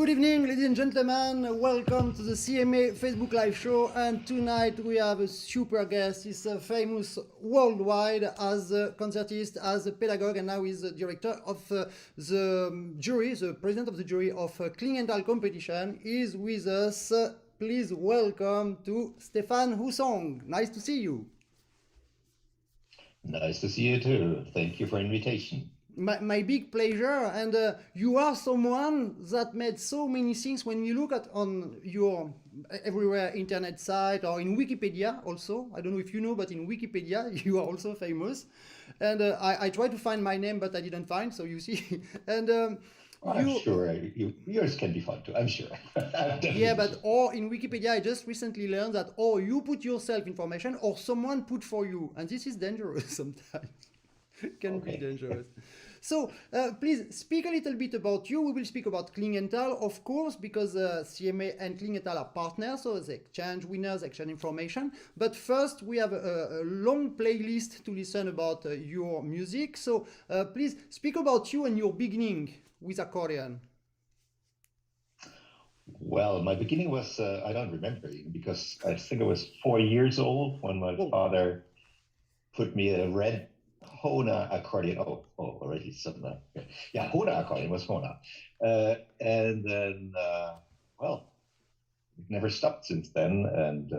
Good evening, ladies and gentlemen. Welcome to the CMA Facebook Live show. And tonight we have a super guest. He's famous worldwide as a concertist, as a pedagogue, and now he's the director of the jury, the president of the jury of Klingenthal competition. Is with us. Please welcome to Stefan Hussong. Nice to see you. Nice to see you too. Thank you for invitation. My big pleasure, and you are someone that made so many things. When you look at on your everywhere internet site or in Wikipedia also, I don't know if you know, but in Wikipedia you are also famous. And I tried to find my name, but I didn't find. So you see, and I'm sure yours can be fun too. I'm sure. Yeah, but or in Wikipedia, I just recently learned that or you put yourself information or someone put for you, and this is dangerous sometimes. Can be dangerous. So please speak a little bit about you. We will speak about Klingenthal, of course, because CMA and Klingenthal are partners, so they exchange winners, exchange information. But first, we have a long playlist to listen about your music. So please speak about you and your beginning with accordion. Well, my beginning was, I don't remember because I think I was 4 years old when my father put me a red Hona accordion. Already some. Yeah, Hona accordion was Hona. And then, well, it never stopped since then. And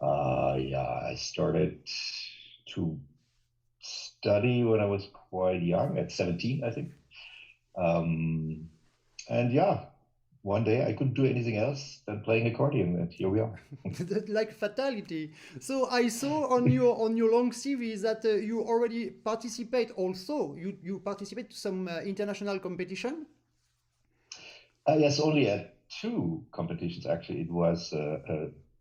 I started to study when I was quite young, at 17, I think. And yeah, one day I couldn't do anything else than playing accordion, and here we are. Like fatality. So I saw on your long CV that you already participate. Also, you participate to some international competition. Yes, only at 2 competitions actually. It was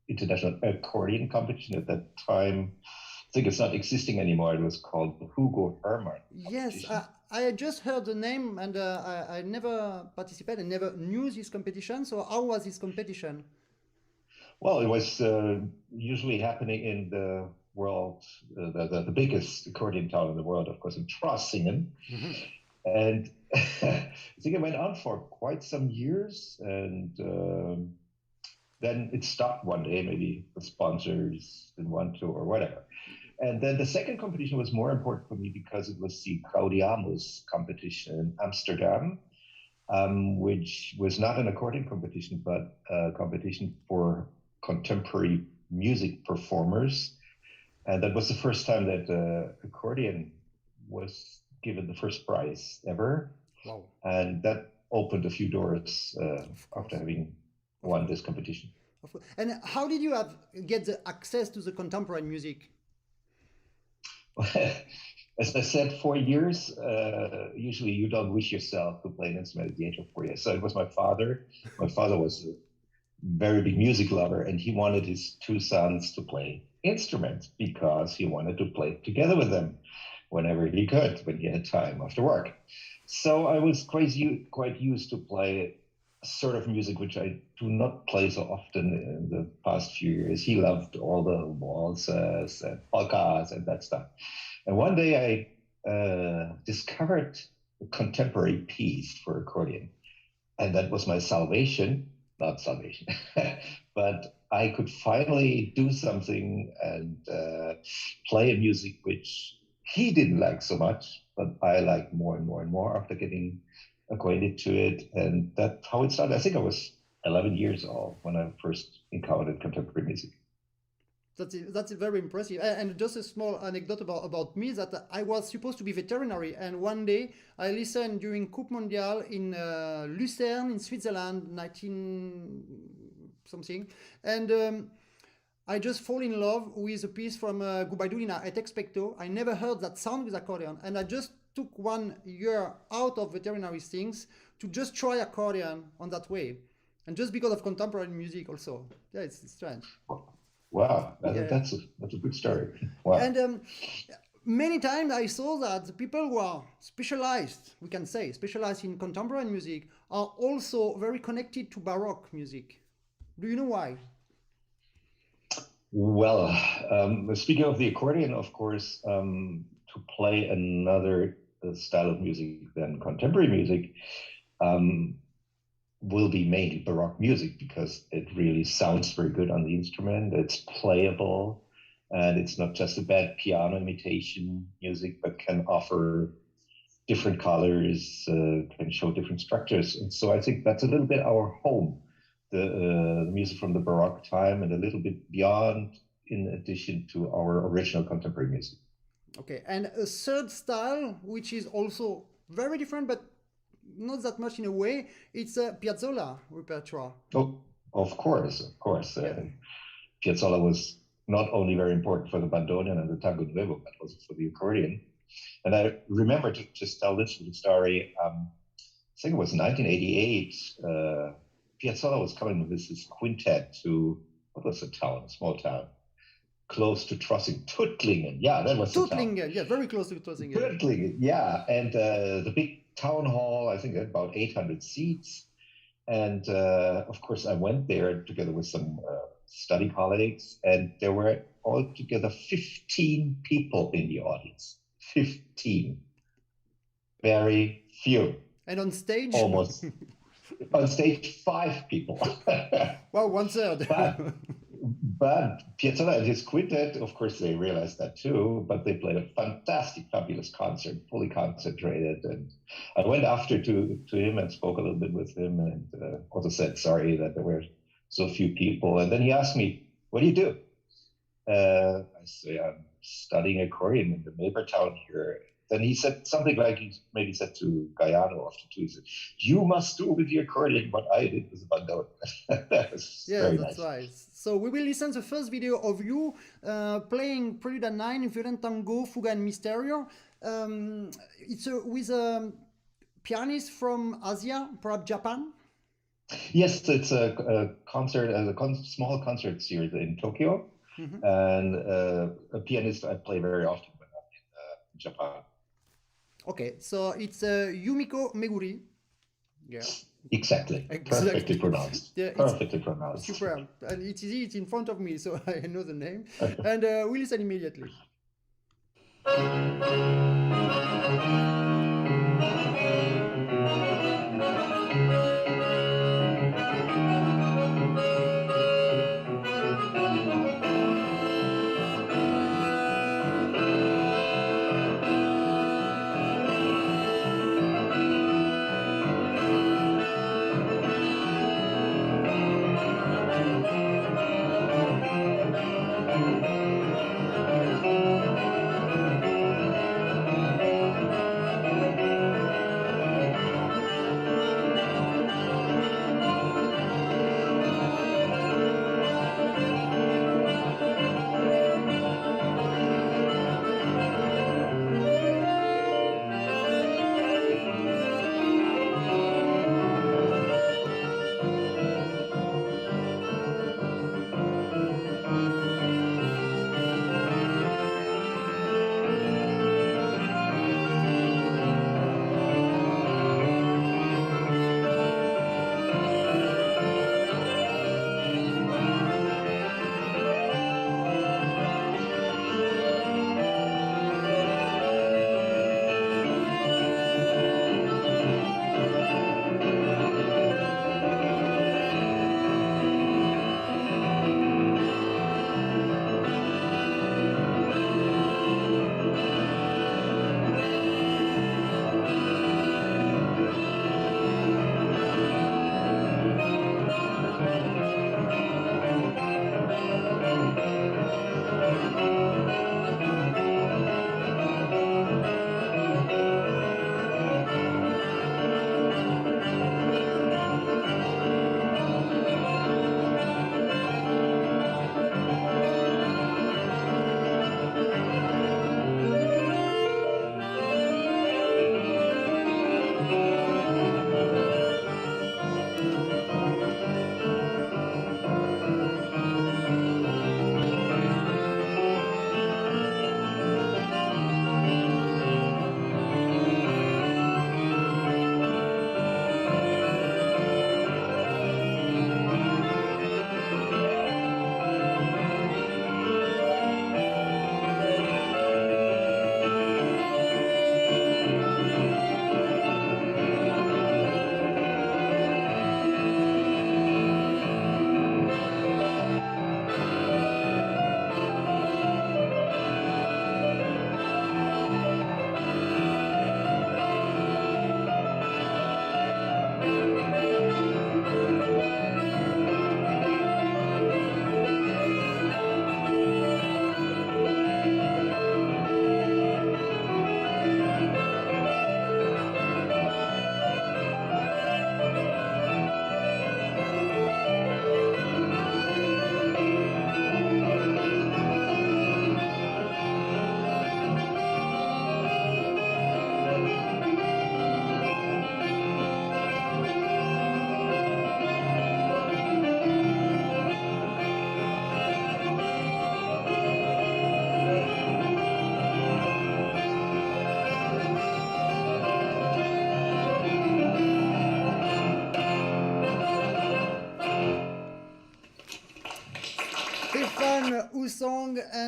international accordion competition at that time. I think it's not existing anymore. It was called the Hugo Hermann. Yes, I just heard the name, and I never participated, I never knew this competition. So how was this competition? Well, it was usually happening in the world, the biggest accordion town in the world, of course, in Trossingen. Mm-hmm. And I think it went on for quite some years, and then it stopped one day. Maybe the sponsors didn't want to or whatever. And then the second competition was more important for me because it was the Gaudiamus competition in Amsterdam, which was not an accordion competition, but a competition for contemporary music performers. And that was the first time that accordion was given the first prize ever. Wow. And that opened a few doors after having won this competition. And how did you get the access to the contemporary music? As I said, 4 years, usually you don't wish yourself to play an instrument at the age of 4 years. So it was my father. My father was a very big music lover, and he wanted his 2 sons to play instruments because he wanted to play together with them whenever he could, when he had time after work. So I was quite used to play sort of music which I do not play so often in the past few years. He loved all the waltzes and polkas and that stuff. And one day I discovered a contemporary piece for accordion. And that was my salvation, not salvation, but I could finally do something and play a music which he didn't like so much, but I liked more and more and more after getting acquainted to it. And that's how it started. I think I was 11 years old when I first encountered contemporary music. That's very impressive. And just a small anecdote about me, that I was supposed to be veterinary, and one day I listened during Coupe Mondiale in Lucerne in Switzerland, 19 something, and I just fall in love with a piece from Gubaidulina et Expecto. I never heard that sound with accordion, and I just took 1 year out of veterinary things to just try accordion on that way, and just because of contemporary music also. Yeah, it's strange. Wow, that's a good story. Wow. And many times I saw that the people who are specialized, we can say, specialized in contemporary music are also very connected to Baroque music. Do you know why? Well, speaking of the accordion, of course, to play another style of music than contemporary music, will be mainly Baroque music because it really sounds very good on the instrument. It's playable, and it's not just a bad piano imitation music, but can offer different colors, can show different structures. And so I think that's a little bit our home, the music from the Baroque time, and a little bit beyond, in addition to our original contemporary music. Okay, and a third style, which is also very different, but not that much in a way, it's a Piazzolla repertoire. Oh, of course, of course. Yeah. Piazzolla was not only very important for the bandoneon and the tango nuevo, but also for the accordion. And I remember, to just tell this little story, I think it was 1988, Piazzolla was coming with his quintet to, what was the town, a small town, close to Trossing, Tuttlingen. Yeah, that was Tuttlingen, the town. yeah, very close to Tuttlingen. Tuttlingen, yeah. And the big town hall, I think had about 800 seats. And of course, I went there together with some study colleagues, and there were altogether 15 people in the audience. 15. Very few. And on stage? Almost. On stage, 5 people. Well, 1/3. But Piazzolla and his quintet, of course, they realized that too, but they played a fantastic, fabulous concert, fully concentrated. And I went after to him and spoke a little bit with him, and also said sorry that there were so few people. And then he asked me, "What do you do?" I say, "I'm studying accordion in the neighbor town here." Then he said something like, he maybe said to Gaiano after two, he said, "You must do with the accordion what I did with the bandoneon." That was very that's nice. right. So we will listen to the first video of you playing Prelude 9, Violent Tango, Fuga and Misterio. It's with a pianist from Asia, perhaps Japan. Yes, it's a concert, small concert series in Tokyo, and a pianist I play very often when I'm in Japan. Okay, so it's Yumiko Meguri. Yeah. Exactly. Perfectly pronounced. Yeah, Perfectly pronounced. Superb. And it's easy, it's in front of me, so I know the name. And we listen immediately.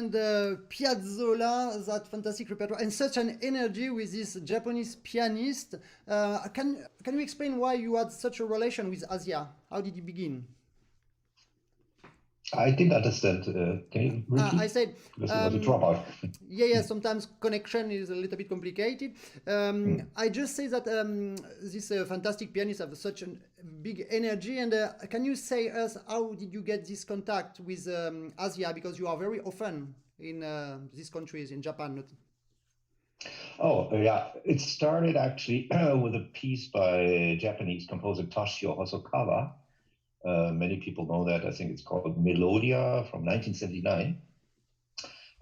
and Piazzolla, that fantastic repertoire, and such an energy with this Japanese pianist. Can you explain why you had such a relation with Asia? How did it begin? I didn't understand. Can you repeat? I said, Because it was a dropout. yeah, sometimes connection is a little bit complicated. I just say that this fantastic pianist have such a big energy, and can you say us how did you get this contact with Asia? Because you are very often in these countries, in Japan. Oh, yeah. It started actually with a piece by Japanese composer Toshio Hosokawa. Many people know that. I think it's called Melodia from 1979.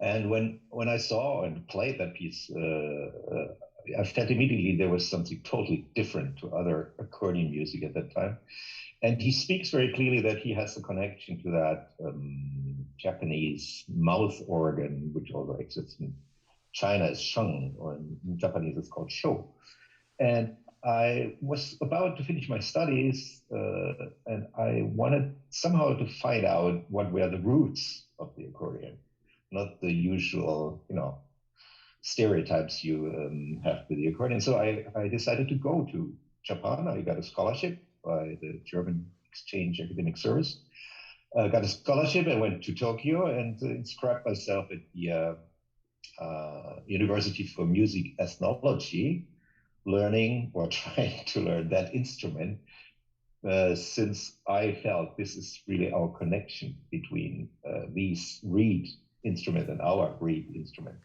And when I saw and played that piece, I felt immediately there was something totally different to other accordion music at that time. And he speaks very clearly that he has a connection to that Japanese mouth organ, which also exists in China as sheng, or in Japanese it's called sho. And I was about to finish my studies, and I wanted somehow to find out what were the roots of the accordion, not the usual, stereotypes you have with the accordion. So I decided to go to Japan. I got a scholarship by the German Exchange Academic Service. Got a scholarship. I went to Tokyo and inscribed myself at the University for Music Ethnology, learning or trying to learn that instrument, since I felt this is really our connection between these reed instrument and our reed instrument.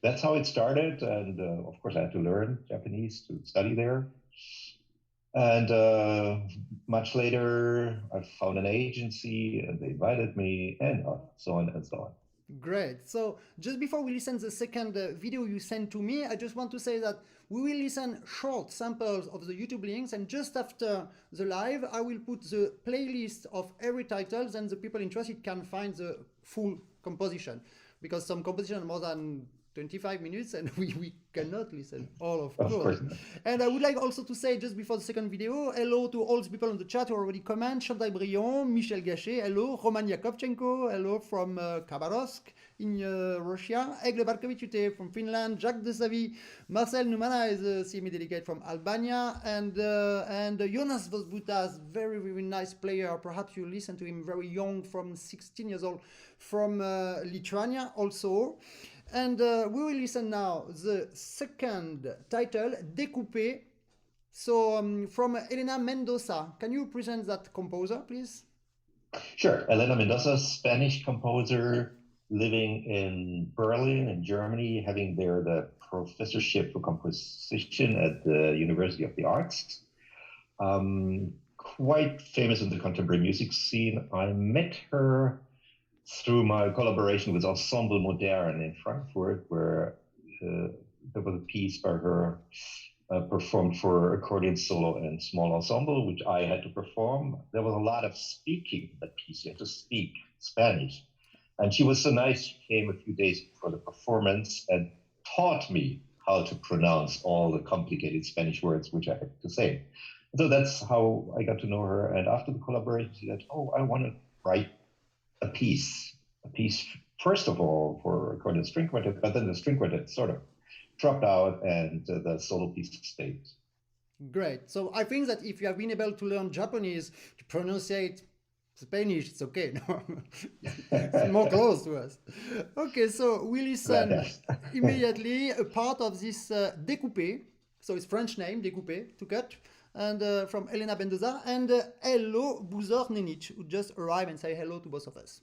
That's how it started, and of course I had to learn Japanese to study there. And much later, I found an agency, and they invited me, and so on and so on. Great. So just before we listen to the second video you sent to me, I just want to say that we will listen short samples of the YouTube links, and just after the live, I will put the playlist of every title, and the people interested can find the full composition, because some composition are more than 25 minutes and we cannot listen all, of course. And I would like also to say, just before the second video, hello to all the people on the chat who already comment: Chantal Briand, Michel Gachet, hello, Roman Yakovchenko, hello from Khabarovsk in Russia, Egle Barkovicute from Finland, Jacques de Savy, Marcel Numana is a CMA delegate from Albania, and Jonas Vosbutas, very, very nice player. Perhaps you listen to him, very young, from 16 years old, from Lithuania also. And we will listen now the second title, Découpé. So from Elena Mendoza. Can you present that composer, please? Sure. Elena Mendoza, Spanish composer living in Berlin in Germany, having there the professorship for composition at the University of the Arts. Quite famous in the contemporary music scene. I met her through my collaboration with Ensemble Moderne in Frankfurt, where there was a piece by her performed for accordion solo and small ensemble, which I had to perform. There was a lot of speaking in that piece. You had to speak Spanish. And she was so nice, she came a few days before the performance and taught me how to pronounce all the complicated Spanish words which I had to say. So that's how I got to know her. And after the collaboration, she said, oh, I want to write a piece first of all for accordion string quartet, but then the string quartet sort of dropped out and the solo piece stayed. Great. So I think that if you have been able to learn Japanese to pronounce Spanish, it's okay. No? It's more close to us. Okay, so we listen immediately a part of this Découpé. So it's French name, Découpé, to cut. And from Elena Mendoza, and hello, Buzor Nenic, who just arrived, and say hello to both of us.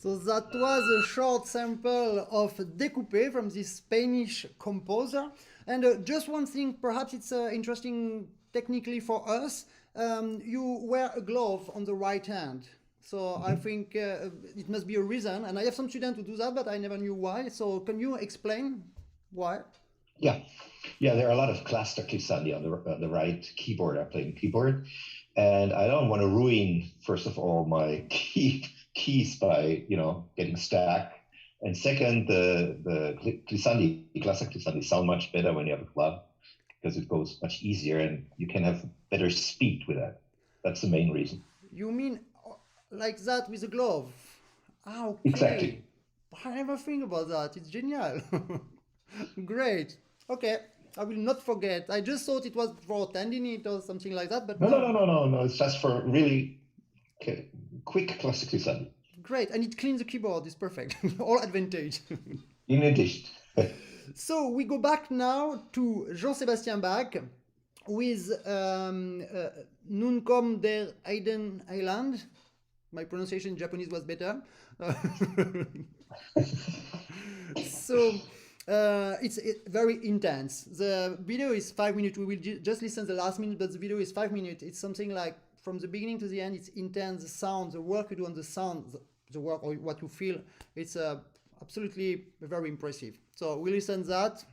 So that was a short sample of Découpé from this Spanish composer. And just one thing, perhaps it's interesting technically for us. You wear a glove on the right hand. So I think it must be a reason. And I have some students who do that, but I never knew why. So can you explain why? Yeah, yeah. There are a lot of classical glissandi on the right keyboard. I play the keyboard, and I don't want to ruin, first of all, my keys by getting stacked. And second, the glissandi, classical glissandi sound much better when you have a glove because it goes much easier and you can have better speed with that. That's the main reason. You mean like that with a glove? Ah, okay. Exactly. I never think about that. It's genial. Great. Okay. I will not forget. I just thought it was for tendinite or something like that, but No. It's just for really quick classical glissandi. Great, and it cleans the keyboard. It's perfect. All advantage. In addition. So we go back now to Jean-Sébastien Bach with Nun komm der Eiden Island. My pronunciation in Japanese was better. So it's very intense. The video is 5 minutes. We will just listen the last minute, but the video is 5 minutes. It's something like from the beginning to the end. It's intense. The sound, the work you do on the sound, the work or what you feel. It's absolutely very impressive. So we listen that.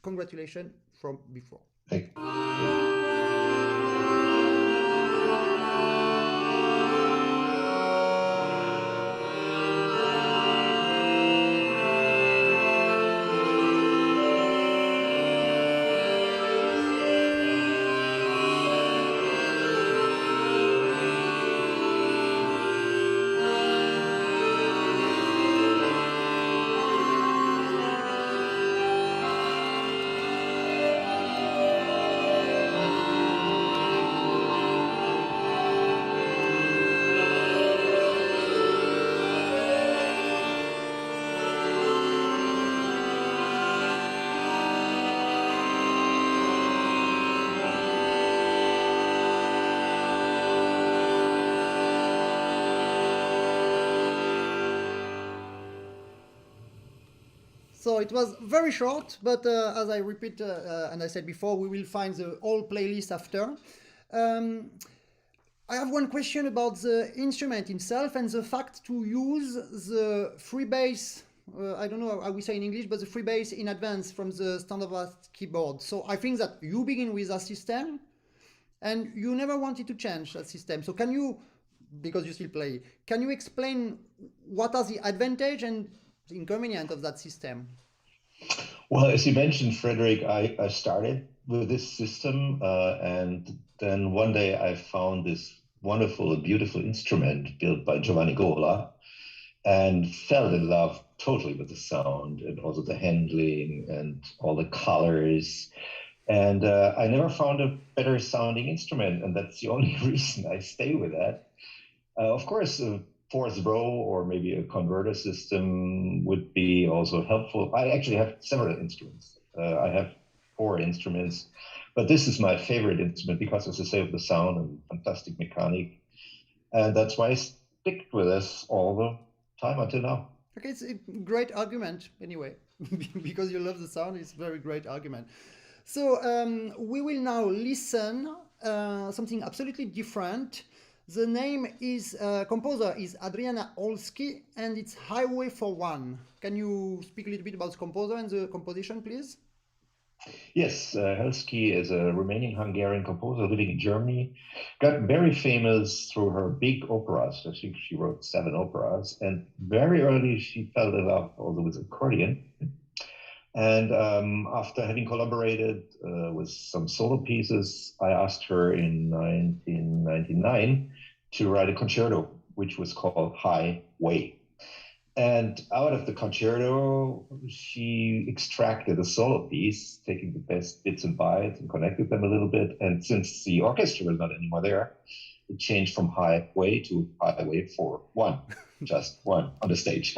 Congratulations from before. Thank you. So it was very short, but as I repeat and I said before, we will find the whole playlist after. I have one question about the instrument itself and the fact to use the freebase. I don't know how we say in English, but the freebase in advance from the standardized keyboard. So I think that you begin with a system and you never wanted to change that system. So can you, because you still play, can you explain what are the advantage and the inconvenience of that system? Well, as you mentioned, Frederic, I started with this system and then one day I found this wonderful and beautiful instrument built by Giovanni Gola and fell in love totally with the sound and also the handling and all the colors. And I never found a better sounding instrument, and that's the only reason I stay with that. Of course, a fourth row or maybe a converter system would be also helpful. I actually have several instruments. I have 4 instruments, but this is my favorite instrument because, as I say, of the sound and fantastic mechanic. And that's why I stick with this all the time until now. Okay, it's a great argument anyway, because you love the sound. It's a very great argument. So we will now listen something absolutely different. The name is composer is Adriana Olski, and it's Highway for One. Can you speak a little bit about the composer and the composition, please? Yes, Helski is a Romanian-Hungarian composer living in Germany. Got very famous through her big operas. I think she wrote 7 operas. And very early, she fell in love also with accordion. And after having collaborated with some solo pieces, I asked her in 1999 to write a concerto, which was called Highway. And out of the concerto, she extracted a solo piece, taking the best bits and bytes and connected them a little bit. And since the orchestra was not anymore there, it changed from Highway to Highway for One, just one on the stage.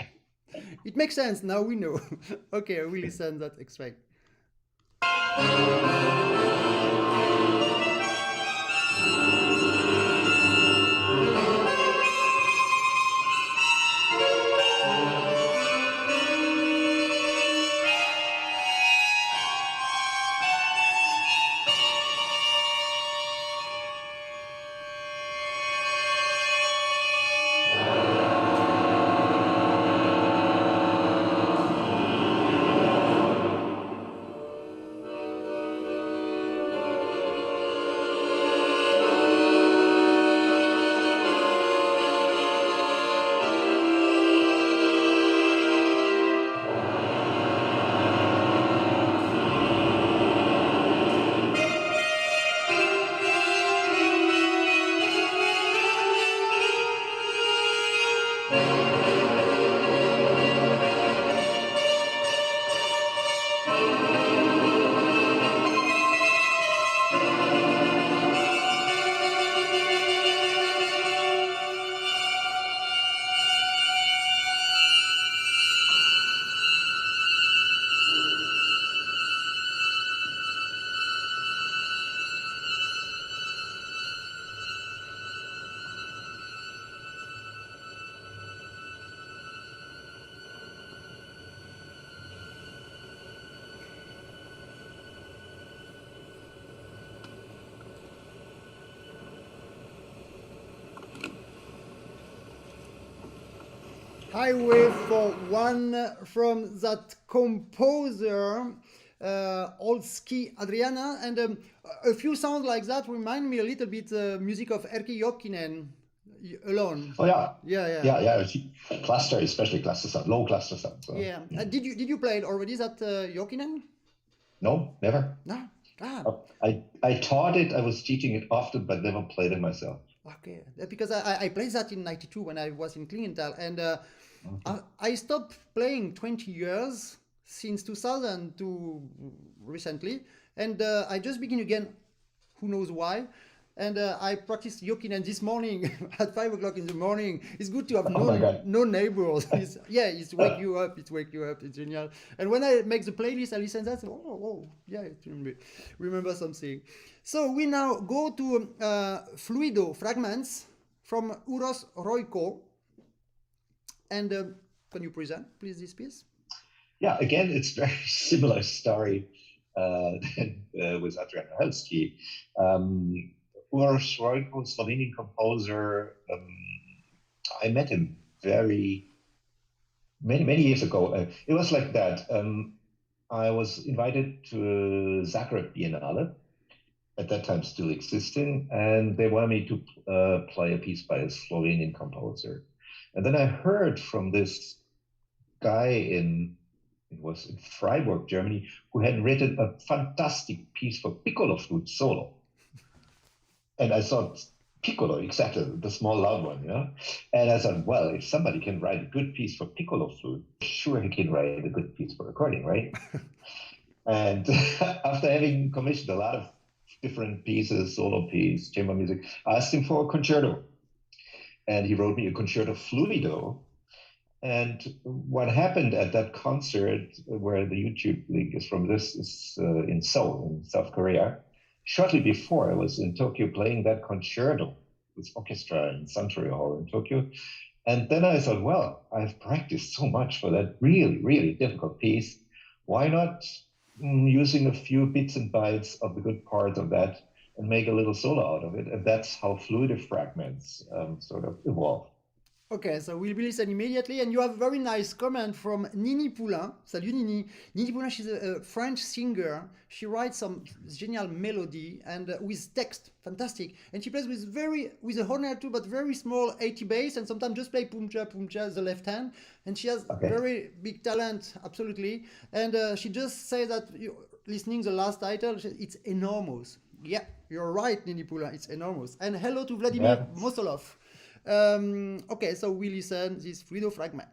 It makes sense. Now we know. Okay, we listen that extract. highway for one from that composer, Olski Adriana, and a few sounds like that remind me a little bit music of Erkki Jokinen alone. Oh yeah, Yeah. Cluster, especially cluster sound, low cluster sound. So. Yeah. Did you play it already, that Jokinen? No, never. No. Ah. I taught it. I was teaching it often, but never played it myself. Okay, because I played that in '92 when I was in Klingenthal, and I stopped playing 20 years since 2000 to recently, and I just begin again. Who knows why? And I practiced Jokinen this morning at 5 o'clock in the morning. It's good to have no neighbors. It's wake you up. It's wake you up. It's genial. And when I make the playlist, I listen to that. Remember something. So we now go to Fluido fragments from Uros Roiko. And can you present, please, this piece? Yeah, again, it's very similar story with Adrian Halski. Uros Roiko, Slovenian composer. I met him many years ago. It was like that. I was invited to Zagreb Biennale, at that time still existing, and they wanted me to play a piece by a Slovenian composer. And then I heard from this guy it was in Freiburg, Germany, who had written a fantastic piece for piccolo flute solo. And I thought, piccolo, exactly, the small loud one, you know? And I thought, well, if somebody can write a good piece for piccolo flute, sure he can write a good piece for accordion, right? And after having commissioned a lot of different pieces, solo piece, chamber music, I asked him for a concerto. And he wrote me a concerto fluido. And what happened at that concert, where the YouTube link is from this, is in Seoul, in South Korea. Shortly before, I was in Tokyo playing that concerto with orchestra in Suntory Hall in Tokyo. And then I thought, well, I've practiced so much for that really, really difficult piece. Why not using a few bits and bytes of the good parts of that and make a little solo out of it? And that's how Fluido fragments sort of evolved. Okay, so we'll be listening immediately, and you have a very nice comment from Nini Poulain. Salut Nini. Nini Poulain, she's a French singer. She writes some genial melody and with text, fantastic. And she plays with a horn too, but very small 80 bass, and sometimes just play pumcha, the left hand. And she has very big talent, absolutely. And she just says that, listening the last title, it's enormous. Yeah, you're right, Nini Poulain, it's enormous. And hello to Vladimir Mosolov. Okay, so we listen this Fluido fragment.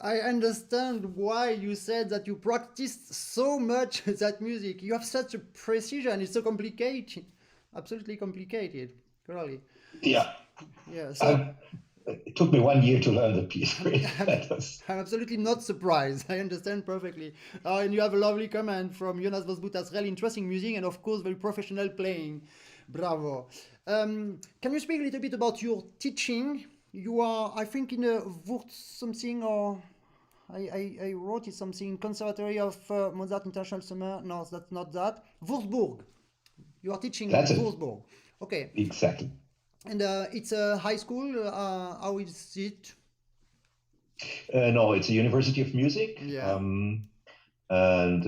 I understand why you said that you practiced so much that music. You have such a precision. It's so complicated, absolutely complicated, really. Yeah. Yeah. So it took me 1 year to learn the piece. I'm absolutely not surprised. I understand perfectly. And you have a lovely comment from Jonas Vosbutas. Really interesting music, and of course very professional playing. Bravo. Can you speak a little bit about your teaching? You are, I think, in a Wurt something, or I wrote it something, Conservatory of Mozart International Summer. No, that's not that. Würzburg. You are teaching That's it. Wolfsburg. Okay. Exactly. And it's a high school. How is it? No, it's a University of Music. Yeah. And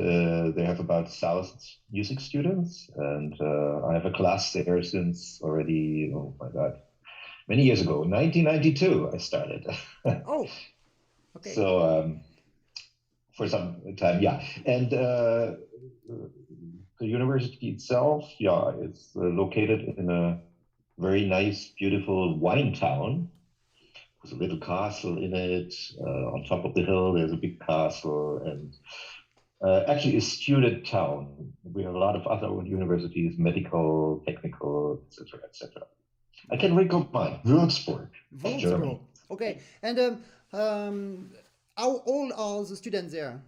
they have about 1,000 music students. And I have a class there since already, oh my God, many years ago. 1992, I started. Oh, okay. So for some time, yeah. And the university itself, yeah, is located in a very nice, beautiful wine town. There's a little castle in it. On top of the hill, there's a big castle, and actually a student town. We have a lot of other universities, medical, technical, etc., etc. I can recommend Würzburg, Germany. Okay. And how old are the students there?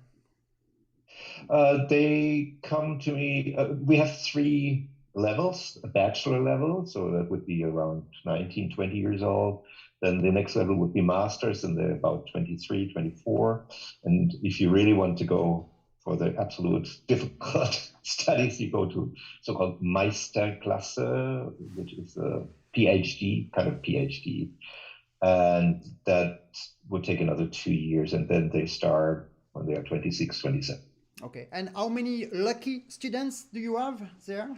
They come to me. We have 3 levels: a bachelor level, so that would be around 19, 20 years old. Then the next level would be masters, and they're about 23, 24. And if you really want to go for the absolute difficult studies, you go to so-called Meisterklasse, which is a PhD, kind of PhD. And that would take another 2 years, and then they start when they are 26, 27. Okay, and how many lucky students do you have there?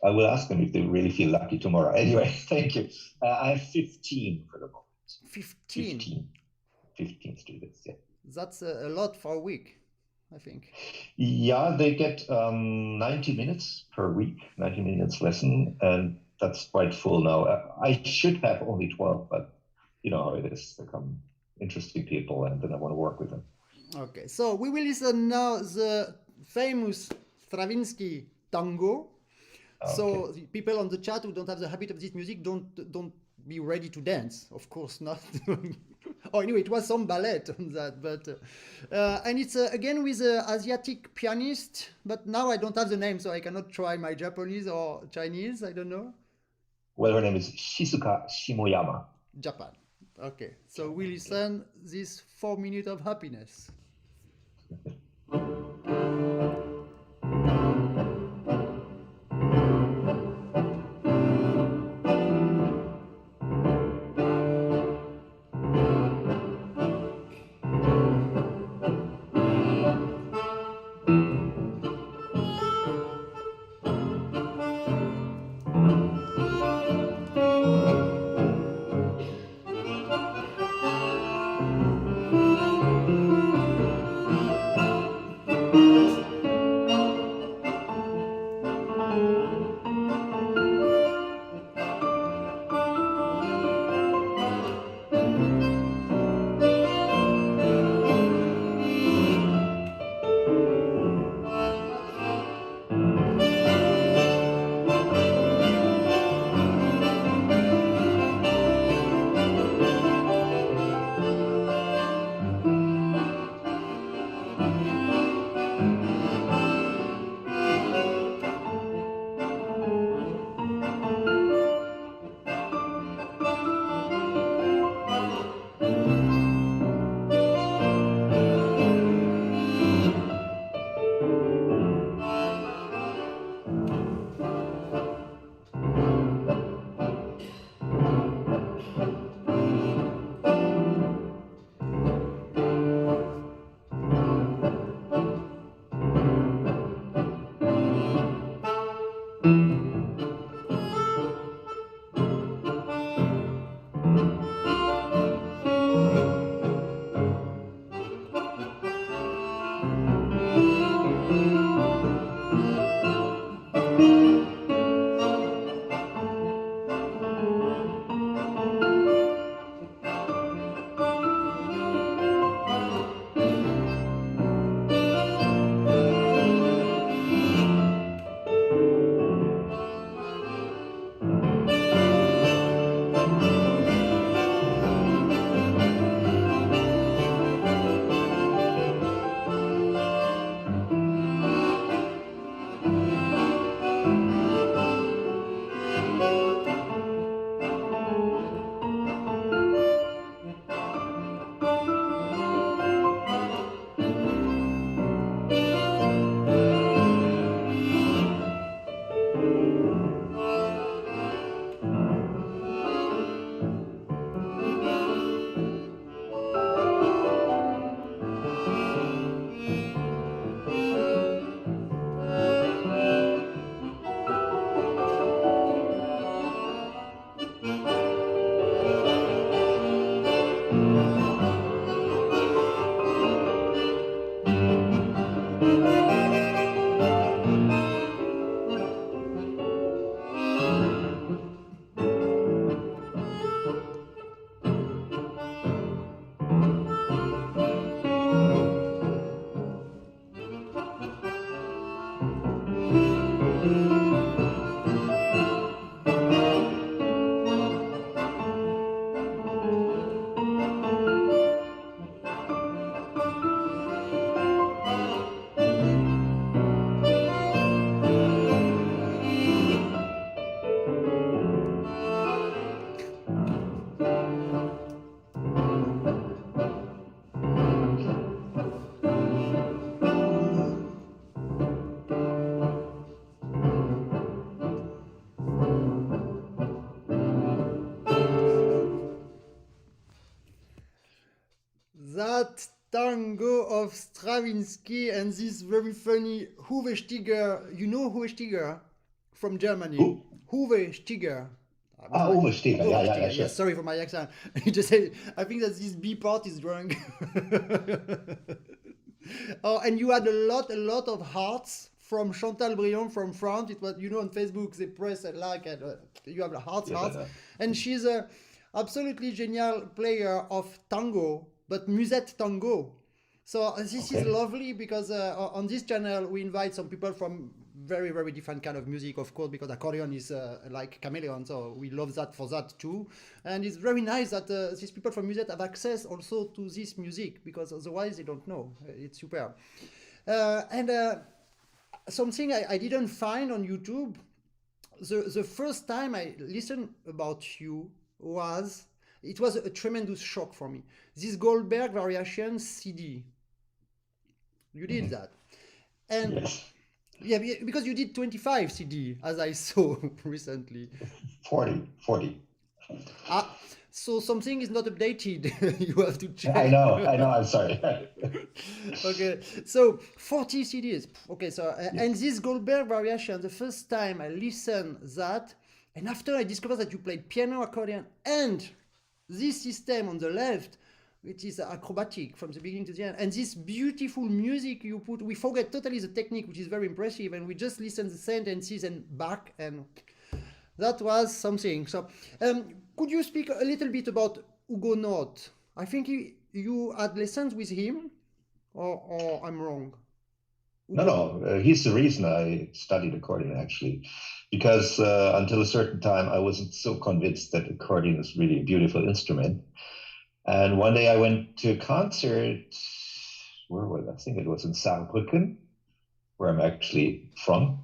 I will ask them if they really feel lucky tomorrow. Anyway, thank you. I have 15 for the moment. 15? 15 students, yeah. That's a lot for a week, I think. Yeah, they get 90 minutes per week, 90 minutes lesson, and that's quite full now. I should have only 12, but you know how it is. They come interesting people, and then I want to work with them. Okay, so we will listen now the famous Stravinsky tango. So the people on the chat who don't have the habit of this music, don't be ready to dance. Of course not. Oh, anyway, it was some ballet on that, but and it's again with an Asiatic pianist, but now I don't have the name, so I cannot try my Japanese or Chinese. I don't know. Well, her name is Shizuka Shimoyama. Japan. Okay, so we listen this 4 minutes of happiness. that tango of Stravinsky and this very funny Uwe Stiger. You know Uwe Stiger from Germany? Who? Uwe Stiger. Uwe Stiger. Yeah, sure. Yes, sorry for my accent. He just said, I think that this B part is wrong. Oh, and you had a lot of hearts from Chantal Brion from France. It was, on Facebook they press and like, and you have the hearts. And she's a absolutely genial player of tango, but musette tango. So this is lovely because on this channel we invite some people from very, very different kind of music, of course, because accordion is like chameleon, so we love that for that too. And it's very nice that these people from musette have access also to this music, because otherwise they don't know. It's super. And something I didn't find on YouTube, the first time I listened about you it was a tremendous shock for me. This Goldberg Variation CD. You did that. And yes. Yeah, because you did 25 CD, as I saw recently. 40. So something is not updated. You have to check. I know, I'm sorry. Okay, so 40 CDs. Okay, so, and this Goldberg Variation, the first time I listened that, and after I discovered that you played piano, accordion, and this system on the left, which is acrobatic from the beginning to the end, and this beautiful music you put, we forget totally the technique, which is very impressive, and we just listen the sentences and back, and that was something. So could you speak a little bit about Huguenot? I think you had lessons with him, or I'm wrong? No, he's the reason I studied accordion, actually, because until a certain time I wasn't so convinced that accordion is really a beautiful instrument. And one day I went to a concert, where was it? I think it was in Saarbrücken, where I'm actually from.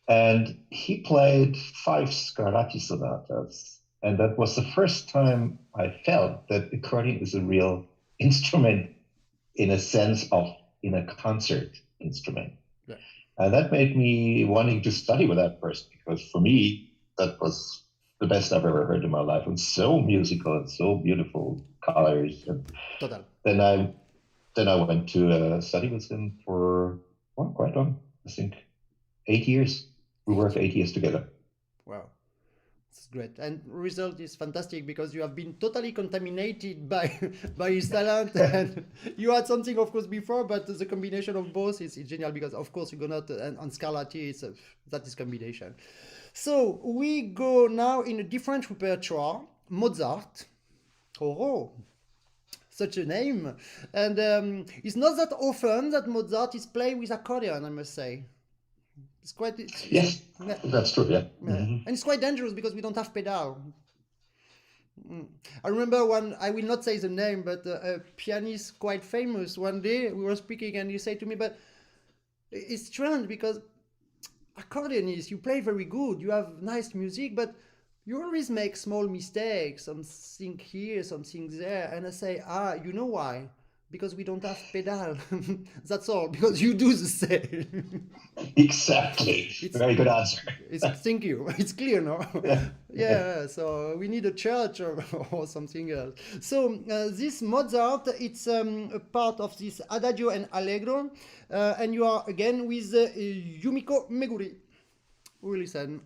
And he played 5 Scarlatti sonatas. And that was the first time I felt that accordion is a real instrument in a sense of in a concert instrument. Yeah. And that made me wanting to study with that person, because for me, that was the best I've ever heard in my life. It's so musical and so beautiful colors. And Total. Then I went to study with him for quite long. I think 8 years. We worked 8 years together. Wow, it's great, and result is fantastic because you have been totally contaminated by his talent, and you had something, of course, before, but the combination of both is genial, because of course you go not on Scarlatti. That is combination. So we go now in a different repertoire, Mozart. Oh, such a name. And it's not that often that Mozart is played with accordion, I must say. Yes, that's true, yeah. And it's quite dangerous because we don't have pedal. I remember one, I will not say the name, but a pianist quite famous, one day we were speaking and he said to me, but it's strange because accordionists, you play very good, you have nice music, but you always make small mistakes, something here, something there. And I say, you know why? Because we don't have pedal. That's all, because you do the same. Exactly. Very good answer. Thank you. It's clear, no? Yeah, so we need a church or something else. So this Mozart, it's a part of this Adagio and Allegro. And you are again with Yumiko Meguri. We listen.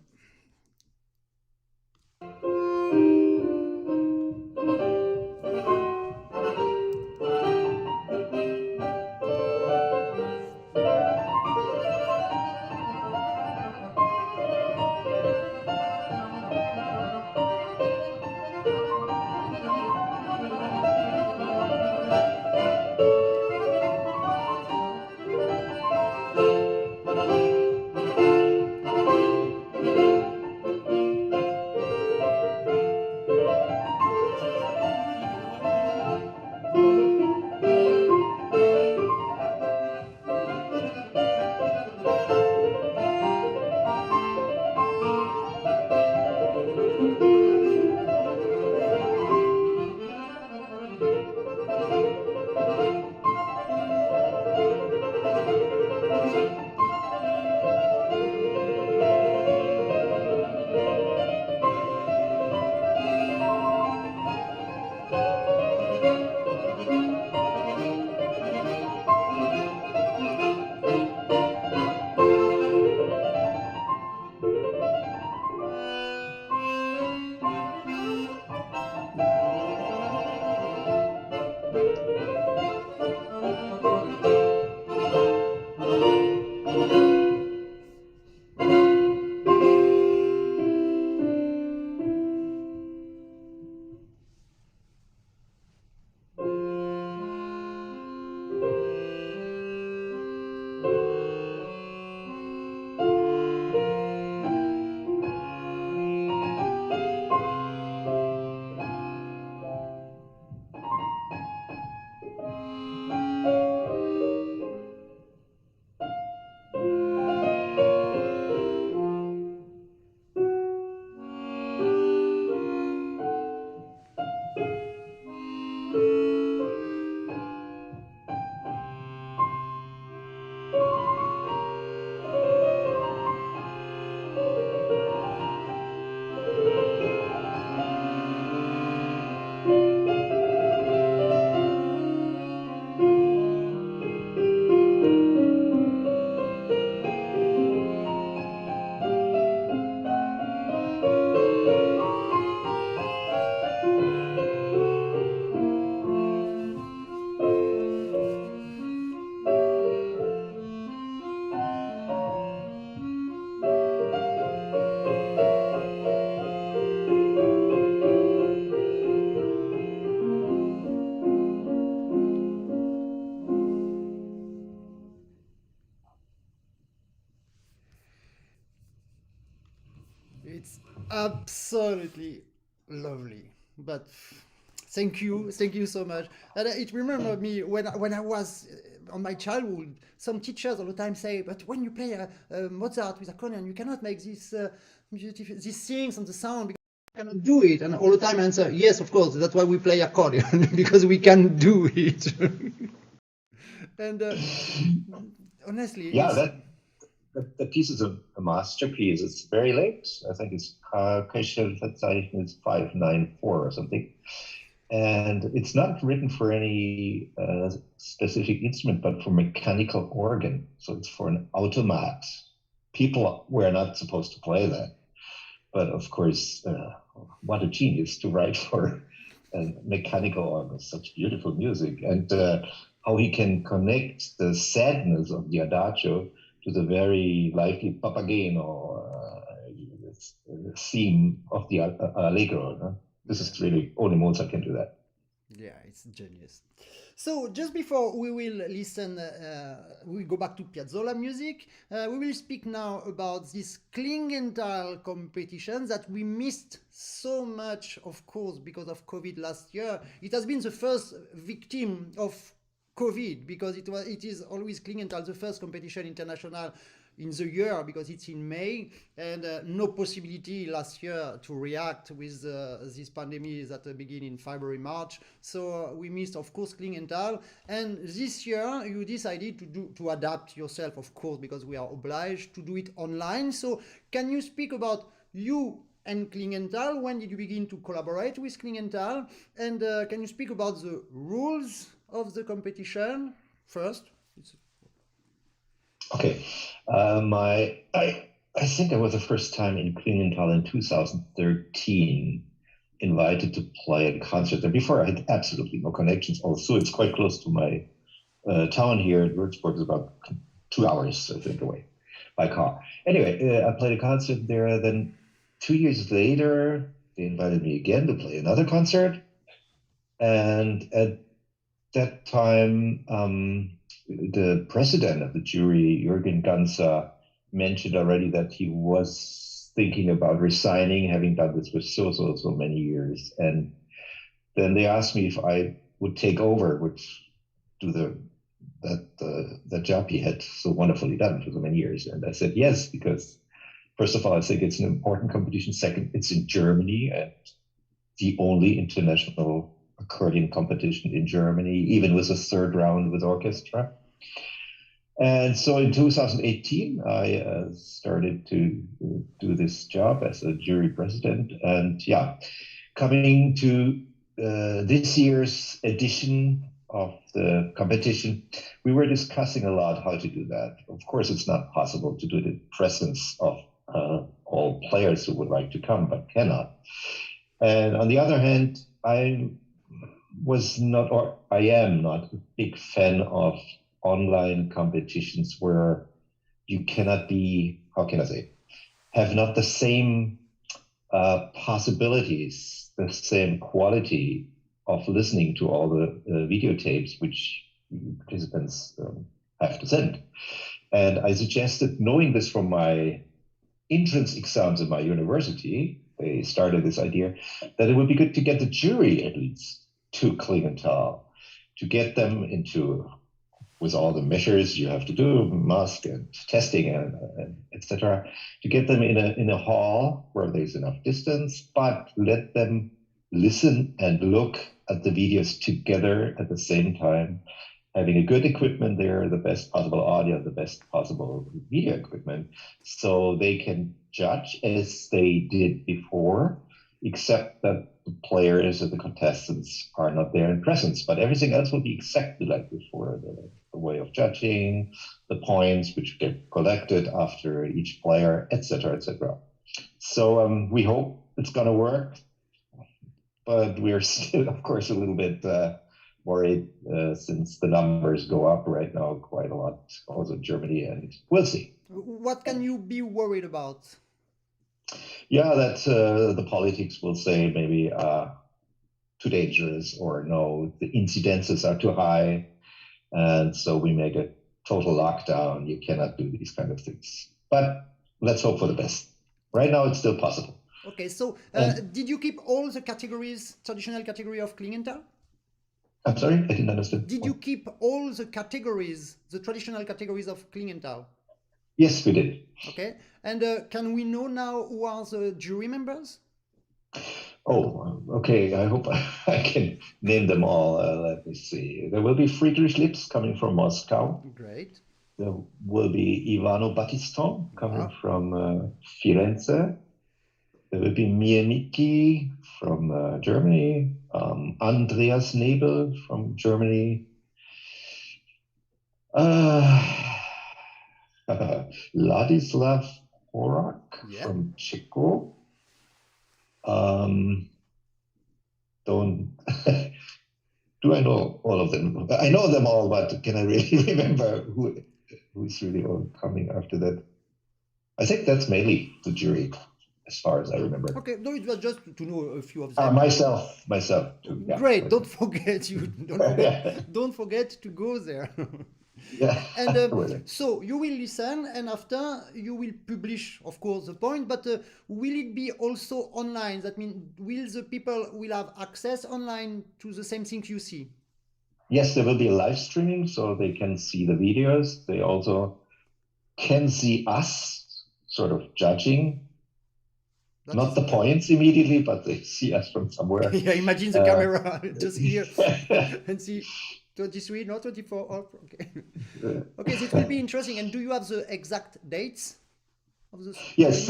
Absolutely lovely. But thank you so much. And it remembered me when I was on my childhood. Some teachers all the time say, "But when you play a Mozart with accordion, you cannot make these things on the sound because you cannot do it." And all the time I answer, "Yes, of course. That's why we play accordion because we can do it." And honestly, Yeah, it's the piece is a masterpiece. It's very late. I think it's Köchelverzeichnis 594 or something. And it's not written for any specific instrument, but for mechanical organ. So it's for an automat. People were not supposed to play that. But of course, what a genius to write for a mechanical organ, such beautiful music. And how he can connect the sadness of the adagio to the very lively papageno theme of the allegro. No? This yeah. is really, only Mozart can do that. Yeah, it's genius. So just before we will listen, we go back to Piazzolla music. We will speak now about this Klingenthal competition that we missed so much, of course, because of COVID last year. It has been the first victim of COVID because it is always Klingenthal, the first competition international in the year because it's in May and no possibility last year to react with this pandemic that begin in February, March. So we missed, of course, Klingenthal. And this year you decided to adapt yourself, of course, because we are obliged to do it online. So can you speak about you and Klingenthal? When did you begin to collaborate with Klingenthal? And can you speak about the rules of the competition first? Okay. I think it was the first time in Klingenthal in 2013 invited to play a concert there. Before I had absolutely no connections. Also, it's quite close to my town here. Würzburg is about 2 hours, I think, away by car. Anyway, I played a concert there. Then 2 years later, they invited me again to play another concert. And at that time, the president of the jury, Jürgen Ganser, mentioned already that he was thinking about resigning, having done this for so many years. And then they asked me if I would take over, which do the job he had so wonderfully done for so many years. And I said yes, because first of all, I think it's an important competition. Second, it's in Germany and the only international accordion competition in Germany, even with a third round with orchestra. And so in 2018, I started to do this job as a jury president. And yeah, coming to this year's edition of the competition, we were discussing a lot how to do that. Of course, it's not possible to do it in presence of all players who would like to come, but cannot. And on the other hand, I am not a big fan of online competitions where you cannot be, how can I say, have not the same possibilities, the same quality of listening to all the videotapes which participants have to send. And I suggested, knowing this from my entrance exams in my university, they started this idea that it would be good to get the jury at least to Klingenthal, to get them into, with all the measures you have to do, mask and testing and etc., to get them in a hall where there's enough distance, but let them listen and look at the videos together at the same time, having a good equipment there, the best possible audio, the best possible video equipment, so they can judge as they did before, except that the players and the contestants are not there in presence, but everything else will be exactly like before. The way of judging, the points which get collected after each player, etc., etc. So we hope it's going to work, but we're still, of course, a little bit worried since the numbers go up right now quite a lot, also in Germany, and we'll see. What can you be worried about? Yeah, that the politics will say maybe too dangerous, or no, the incidences are too high, and so we make a total lockdown. You cannot do these kind of things. But let's hope for the best. Right now, it's still possible. Okay, so did you keep all the categories, traditional category of Klingenthal? I'm sorry, I didn't understand. Did you keep all the categories, the traditional categories of Klingenthal? Yes, we did. Okay, and can we know now who are the jury members? Oh, okay. I hope I can name them all. Let me see. There will be Friedrich Lips coming from Moscow. Great. There will be Ivano Battiston coming Wow. from Firenze. There will be Miki from Germany. Andreas Nebel from Germany. Ladislav Horak from Czechia. Don't do I know all of them? I know them all, but can I really remember who's really all coming after that? I think that's mainly the jury, as far as I remember. Okay, no, it was just to know a few of them. Myself too. Yeah, great. Don't forget don't forget to go there. Yeah. And so you will listen, and after you will publish, of course, the point. But will it be also online? That means will the people will have access online to the same things you see? Yes, there will be a live streaming, so they can see the videos. They also can see us sort of judging. Not the points immediately, but they see us from somewhere. Yeah, imagine the camera just here and see 23, no, 24. Oh, okay. Okay, so it will be interesting. And do you have the exact dates of this? Yes,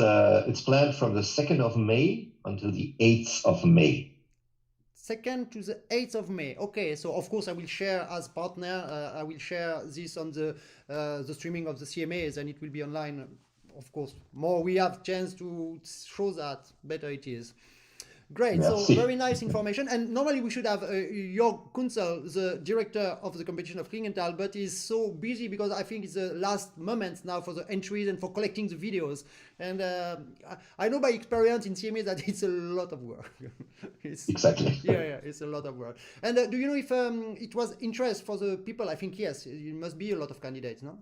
it's planned from the 2nd of May until the 8th of May. 2nd to the 8th of May. Okay, so of course I will share as partner. I will share this on the streaming of the CMAs, and it will be online. Of course, more we have chance to show that, better it is. Great, Merci. So very nice information. And normally we should have Jörg Kunzel, the director of the competition of Klingenthal, but he's so busy because I think it's the last moments now for the entries and for collecting the videos. And I know by experience in CMA that it's a lot of work. Exactly. Yeah, it's a lot of work. And do you know if it was interest for the people? I think yes, it must be a lot of candidates, no?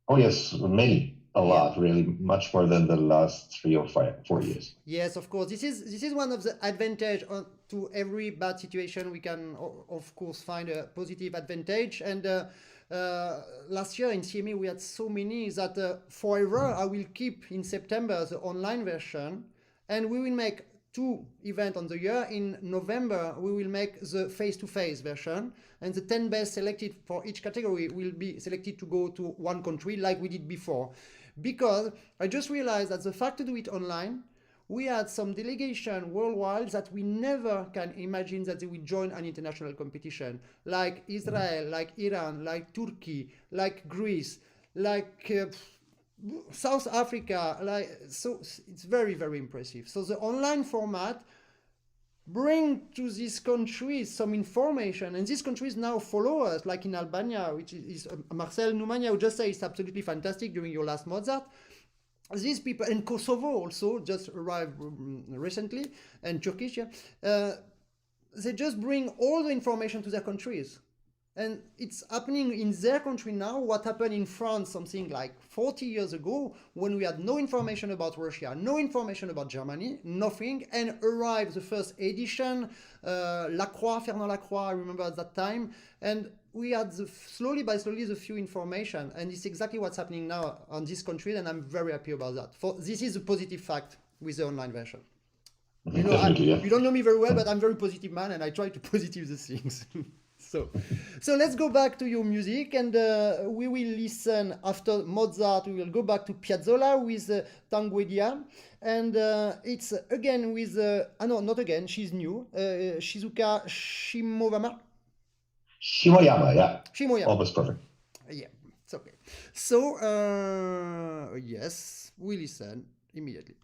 Oh yes, many. A lot, really, much more than the last 3 or 4 years. Yes, of course. This is one of the advantage to every bad situation. We can, of course, find a positive advantage. And last year in CMA, we had so many that forever I will keep in September the online version, and we will make 2 events on the year. In November, we will make the face-to-face version, and the 10 best selected for each category will be selected to go to one country like we did before. Because I just realized that the fact to do it online, we had some delegation worldwide that we never can imagine that they will join an international competition, like Israel, like Iran, like Turkey, like Greece, like South Africa. So it's very, very impressive. So the online format bring to these countries some information, and these countries now follow us, like in Albania, which is Marcel Numania, who just said it's absolutely fantastic during your last Mozart. These people, and Kosovo also just arrived recently, and Turkish, they just bring all the information to their countries. And it's happening in their country now, what happened in France something like 40 years ago, when we had no information about Russia, no information about Germany, nothing, and arrived the first edition, Lacroix, Fernand Lacroix, I remember at that time, and we had slowly by slowly the few information, and it's exactly what's happening now on this country, and I'm very happy about that. This is a positive fact with the online version. You know, you don't know me very well, but I'm a very positive man, and I try to positive the things. So let's go back to your music, and we will listen after Mozart. We will go back to Piazzolla with Tanguedia, and it's again with no, not again. She's new. Shizuka Shimoyama. Shimoyama, yeah. Shimoyama. Almost perfect. Yeah, it's okay. So yes, we listen immediately.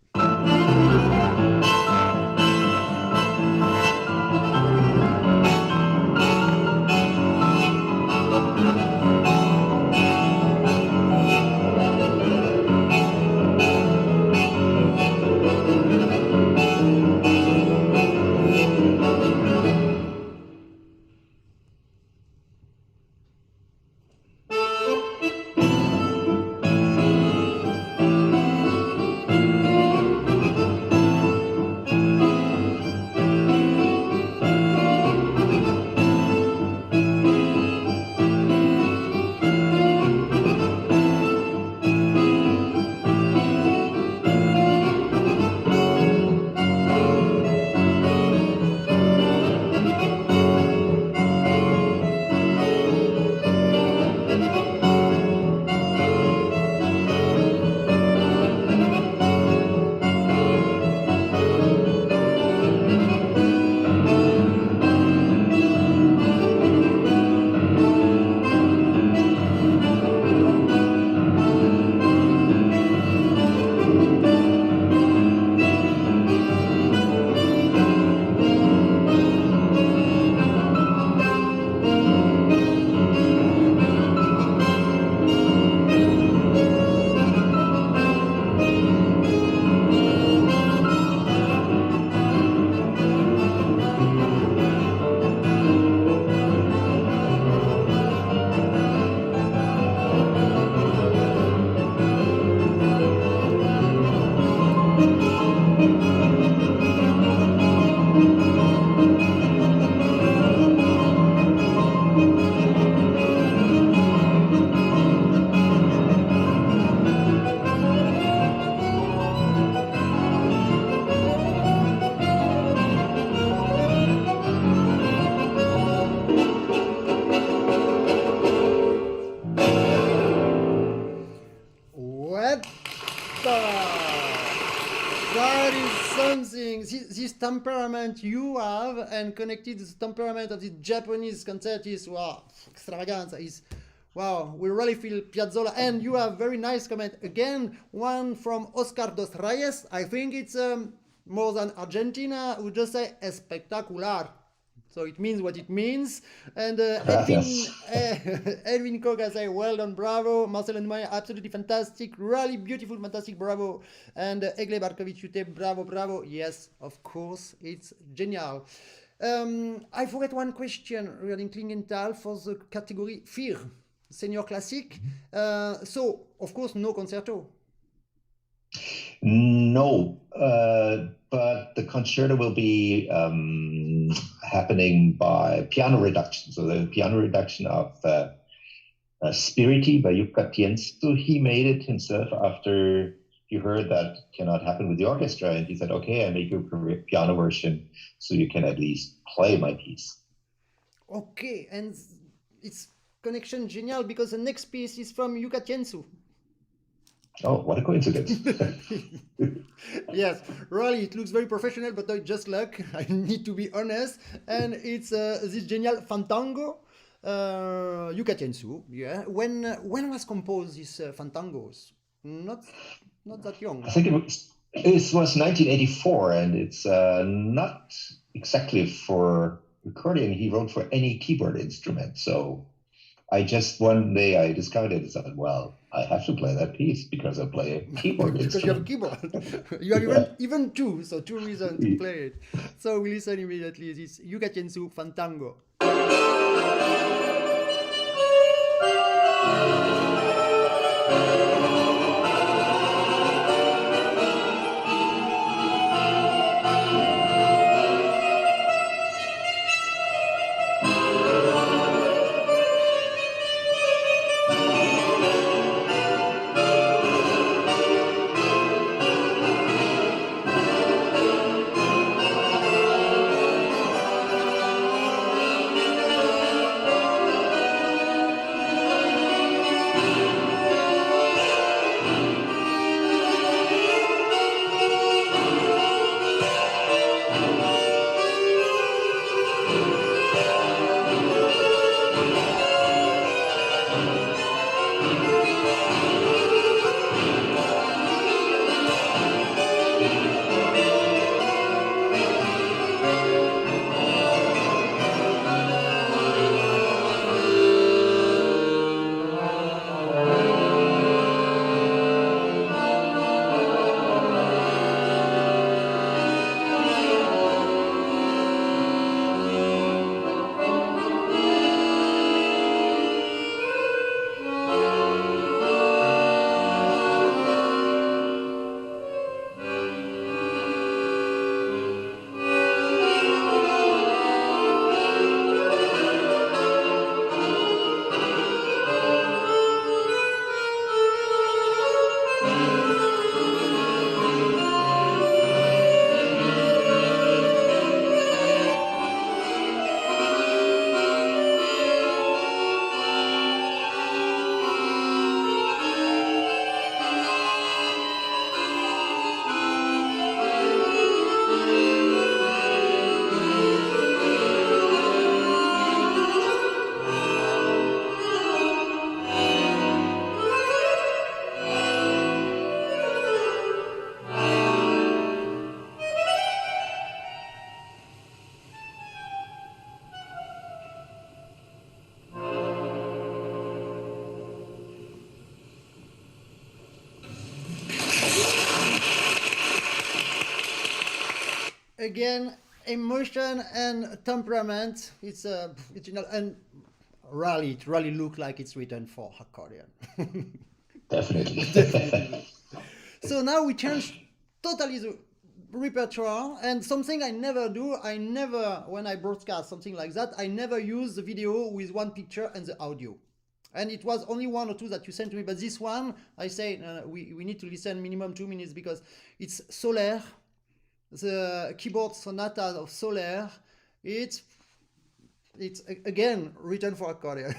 this temperament you have and connected to the temperament of the Japanese concertists, wow, extravaganza is, wow, we really feel Piazzolla. And you have very nice comment again, one from Oscar dos Reyes. I think it's more than Argentina, who just say espectacular. So it means what it means. And Edwin Koga say, well done, bravo. Marcel and Maya, absolutely fantastic, really beautiful, fantastic, bravo. And Egle Barkovic, you say, bravo, bravo. Yes, of course, it's genial. I forget one question regarding Klingenthal for the category Fear, Senior Classic. So, of course, no concerto. No, but the concerto will be happening by piano reduction. So the piano reduction of Spiriti by Jukka Tienstu. He made it himself after he heard that cannot happen with the orchestra. And he said, okay, I make you a piano version so you can at least play my piece. Okay, and it's connection genial because the next piece is from Jukka Tienstu. Oh, what a coincidence. Yes, really, it looks very professional, but just luck, I need to be honest. And it's this genial Fantango, Jukka Tienstu, yeah. When was composed this Fantangos? Not that young. I think it was 1984, and it's not exactly for accordion. He wrote for any keyboard instrument. So one day I discovered it and said, well, I have to play that piece because I play a keyboard because instrument. you have a keyboard. You have even two, so two reasons to play it. So we listen immediately this Jukka Tienstu Fantango. Again, emotion and temperament. It's and really, it really look like it's written for accordion. Definitely. Definitely. So now we change totally the repertoire, and something I never do, when I broadcast something like that, I never use the video with one picture and the audio. And it was only one or two that you sent to me, but this one, I say, we need to listen minimum 2 minutes because it's Soler, the keyboard sonata of Soler. It's again written for accordion.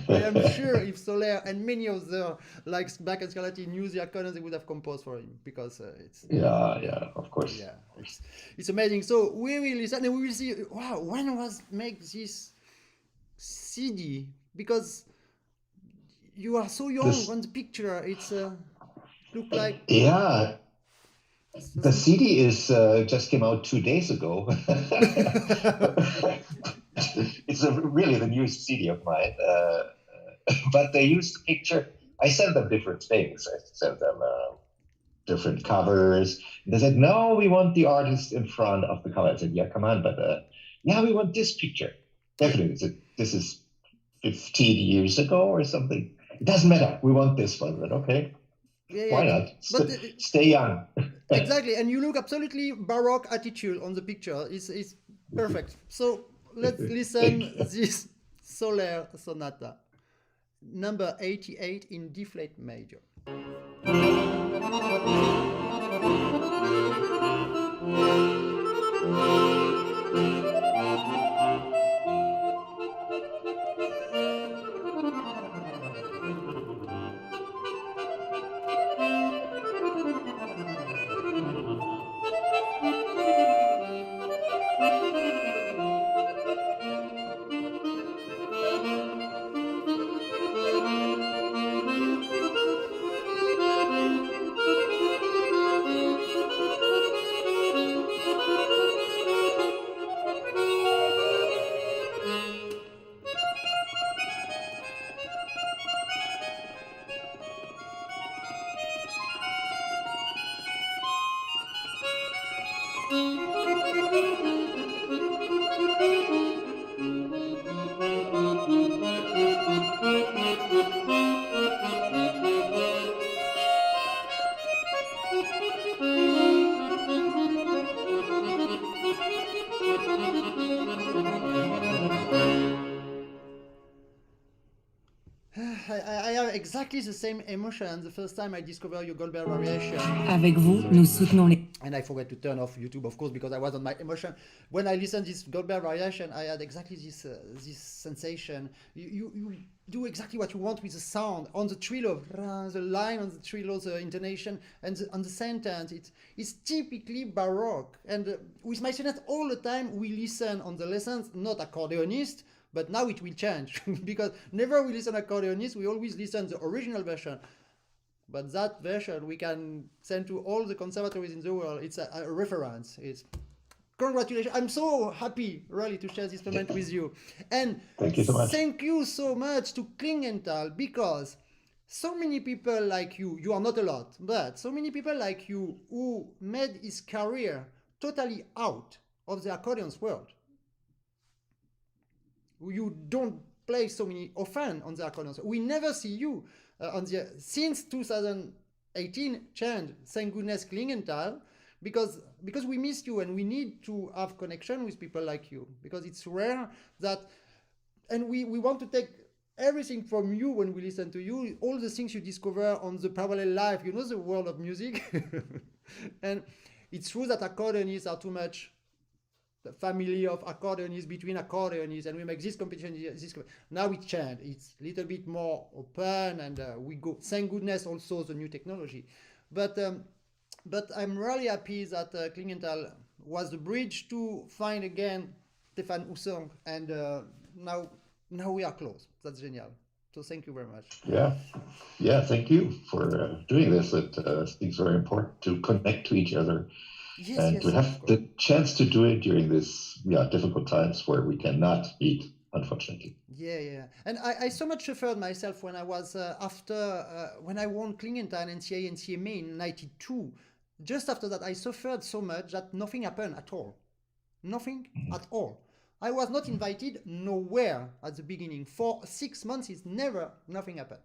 I am sure if Soler and many other like Bach and Scarlatti knew the accordion, they would have composed for him because it's Yeah, of course. yeah, Of course. it's amazing. So we will listen and we will see. Wow, when was make this CD? Because you are so young This, on the picture. It's look like yeah, the something. CD is just came out 2 days ago. It's really the newest CD of mine. But they used the picture. I sent them different things. I sent them different covers. They said, no, we want the artist in front of the cover. I said, yeah, come on, but yeah, we want this picture. Definitely. This is 15 years ago or something. It doesn't matter. We want this one. But okay, Yeah, why not? but Stay young. exactly, and you look absolutely baroque attitude on the picture. It's perfect. So let's listen this Soler Sonata, number 88 in D flat major. I have exactly the same emotion the first time I discovered your Goldberg variation. Avec vous, nous soutenons les... And I forgot to turn off YouTube, of course, because I was on my emotion. When I listened to this Goldberg variation, I had exactly this sensation. You do exactly what you want with the sound on the trillo, the line on the trillo, the intonation, and on the sentence. It's typically baroque. And with my students all the time, we listen on the lessons, not accordionist. But now it will change because never we listen accordionist, we always listen the original version. But that version we can send to all the conservatories in the world. It's a reference. It's congratulations. I'm so happy really to share this moment with you. And thank you so much. Thank you so much to Klingenthal because so many people like you are not a lot, but so many people like you who made his career totally out of the accordion's world. You don't play so many often on the accordion. We never see you on the since 2018 change. Thank goodness Klingenthal, because we miss you and we need to have connection with people like you because it's rare that, and we want to take everything from you when we listen to you, all the things you discover on the parallel life, you know, the world of music. And it's true that accordionists are too much the family of accordionists between accordionists, and we make this competition. Now it changed. It's a little bit more open, and we go. Thank goodness also the new technology, but I'm really happy that Klingenthal was the bridge to find again Stefan Hussong, and now we are close. That's genial. So thank you very much. Yeah. Thank you for doing this. I think it's very important to connect to each other. Yes, and to have the chance to do it during this difficult times where we cannot meet, unfortunately. Yeah. And I so much suffered myself when I was when I won Klingenthal NCA and CMA in 92. Just after that, I suffered so much that nothing happened at all. Nothing at all. I was not invited nowhere at the beginning. For 6 months, nothing happened.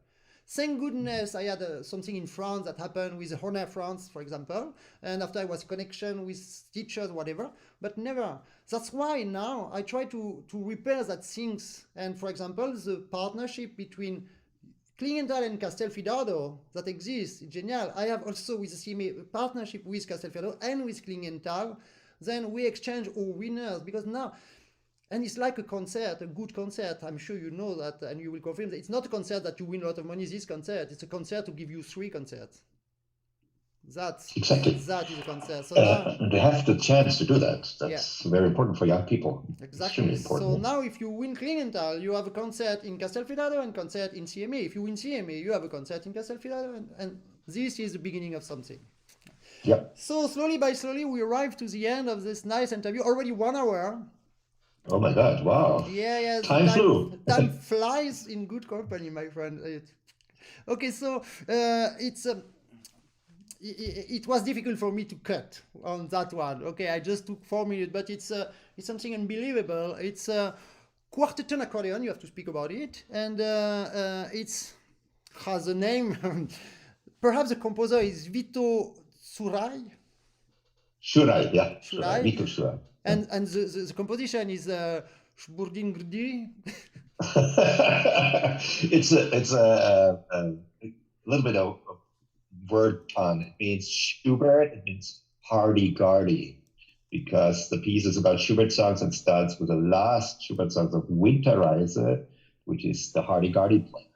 Thank goodness I had something in France that happened with Honor France, for example, and after I was connection with teachers, whatever, but never. That's why now I try to repair that things. And for example, the partnership between Klingenthal and Castelfidardo that exists, genial. I have also with the CMA a partnership with Castelfidardo and with Klingenthal. Then we exchange our winners because now And it's like a concert, a good concert. I'm sure you know that, and you will confirm that it's not a concert that you win a lot of money. This concert, it's a concert to give you 3 concerts. Exactly. That is a concert. So now, they have the chance to do that. That's very important for young people. exactly. Extremely important. So now, if you win Klingenthal, you have a concert in Castelfidardo and concert in CMA. If you win CMA, you have a concert in Castelfidardo, and this is the beginning of something. Yeah. So slowly by slowly, we arrive to the end of this nice interview. Already 1 hour. Oh my God! Wow. Yeah. Time flew. Time flies in good company, my friend. Okay, so it was difficult for me to cut on that one. Okay, I just took 4 minutes, but it's something unbelievable. It's a quartet accordion. You have to speak about it, and it's has a name. Perhaps the composer is Vito Surai. Shurai, yeah. Shurai. Vito Shurai. And the composition is Shburdin Grdi. It's a little bit of word pun. It means Schubert. It means hardy-gardy, because the piece is about Schubert songs and starts with the last Schubert songs of Winterreise, which is the hardy-gardy play.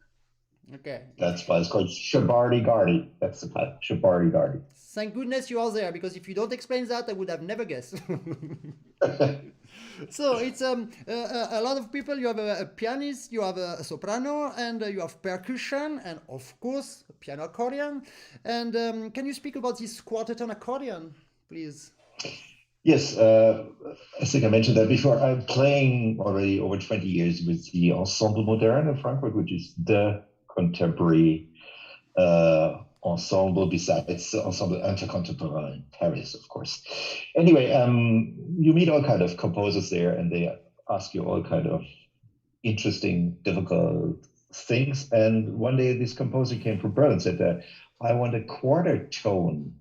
Okay. That's why it's called Shabardi-gardy. That's the title, Shabardi-gardy. Thank goodness you are there, because if you don't explain that, I would have never guessed. So it's a lot of people. You have a pianist, you have a soprano, and you have percussion, and of course a piano accordion. And can you speak about this quartet accordion, please? Yes, I think I mentioned that before. I'm playing already over 20 years with the Ensemble Moderne of Frankfurt, which is the contemporary ensemble besides Ensemble Intercontemporain in Paris, of course. Anyway, you meet all kind of composers there, and they ask you all kind of interesting, difficult things. And one day this composer came from Berlin and said, I want a quarter tone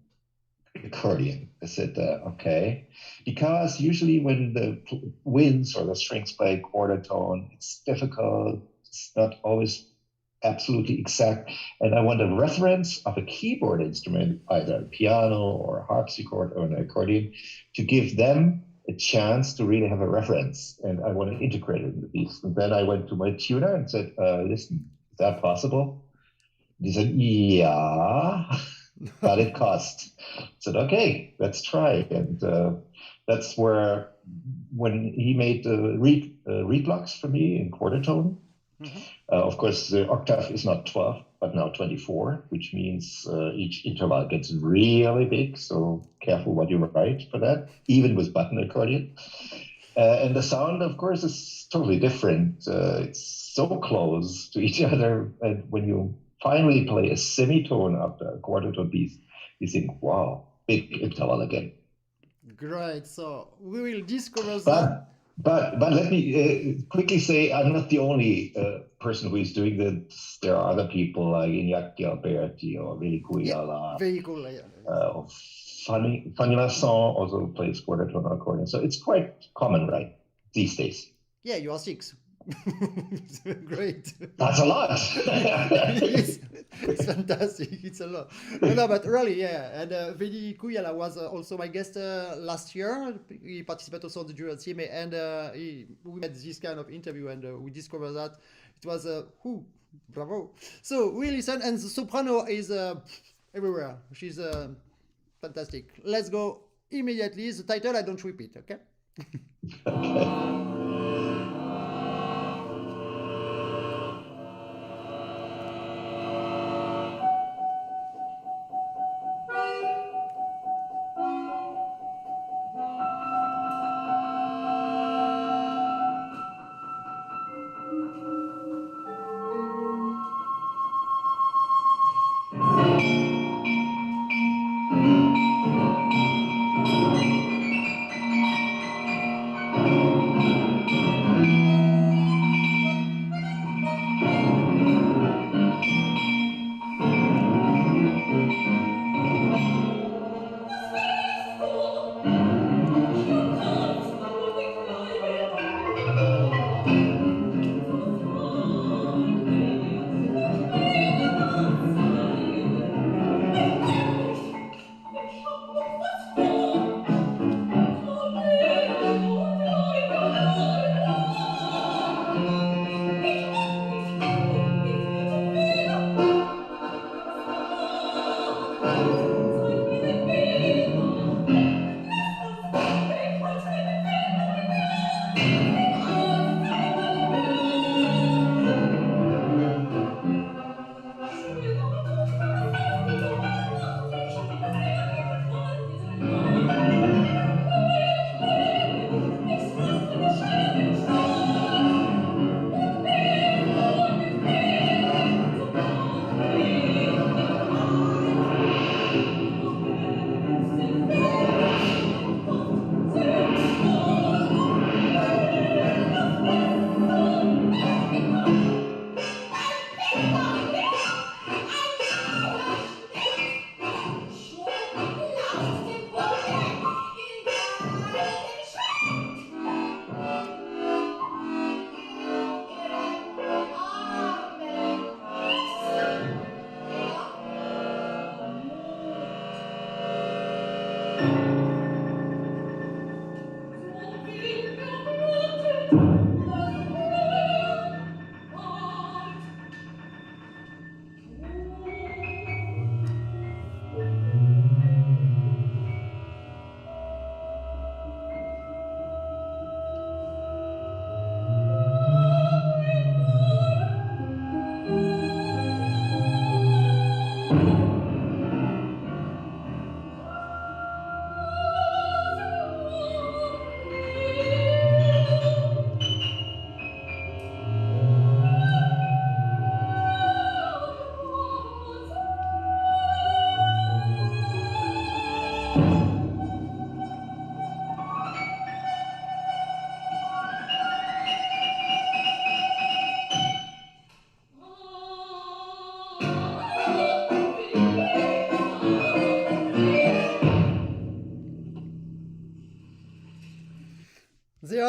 accordion. I said, okay, because usually when the winds or the strings play quarter tone, it's difficult. It's not always absolutely exact. And I want a reference of a keyboard instrument, either a piano or a harpsichord or an accordion, to give them a chance to really have a reference. And I want to integrate it in the piece. And then I went to my tuner and said, listen, is that possible? And he said, yeah, but it cost. I said, okay, let's try. And that's where, when he made the reed blocks for me in quarter tone, of course, the octave is not 12, but now 24, which means each interval gets really big. So careful what you write for that, even with button accordion. And the sound, of course, is totally different. It's so close to each other. And when you finally play a semitone after a quarter tone piece, you think, wow, big interval again. Great. So we will discover that. But let me quickly say, I'm not the only person who is doing this. There are other people like Iñaki Alberti or Veli Cuyala. Very cool. Fanny Lasson also plays quarter tone accordion. So it's quite common, right, these days. Yeah, you are 6. Great. That's a lot. It's fantastic. It's a lot. No, but really, yeah. And Veli Cuyala was also my guest last year. He participated also in the jury at CMA, and we had this kind of interview, and we discovered that it was bravo. So we listen, and the soprano is everywhere. She's fantastic. Let's go immediately. The title I don't repeat, okay?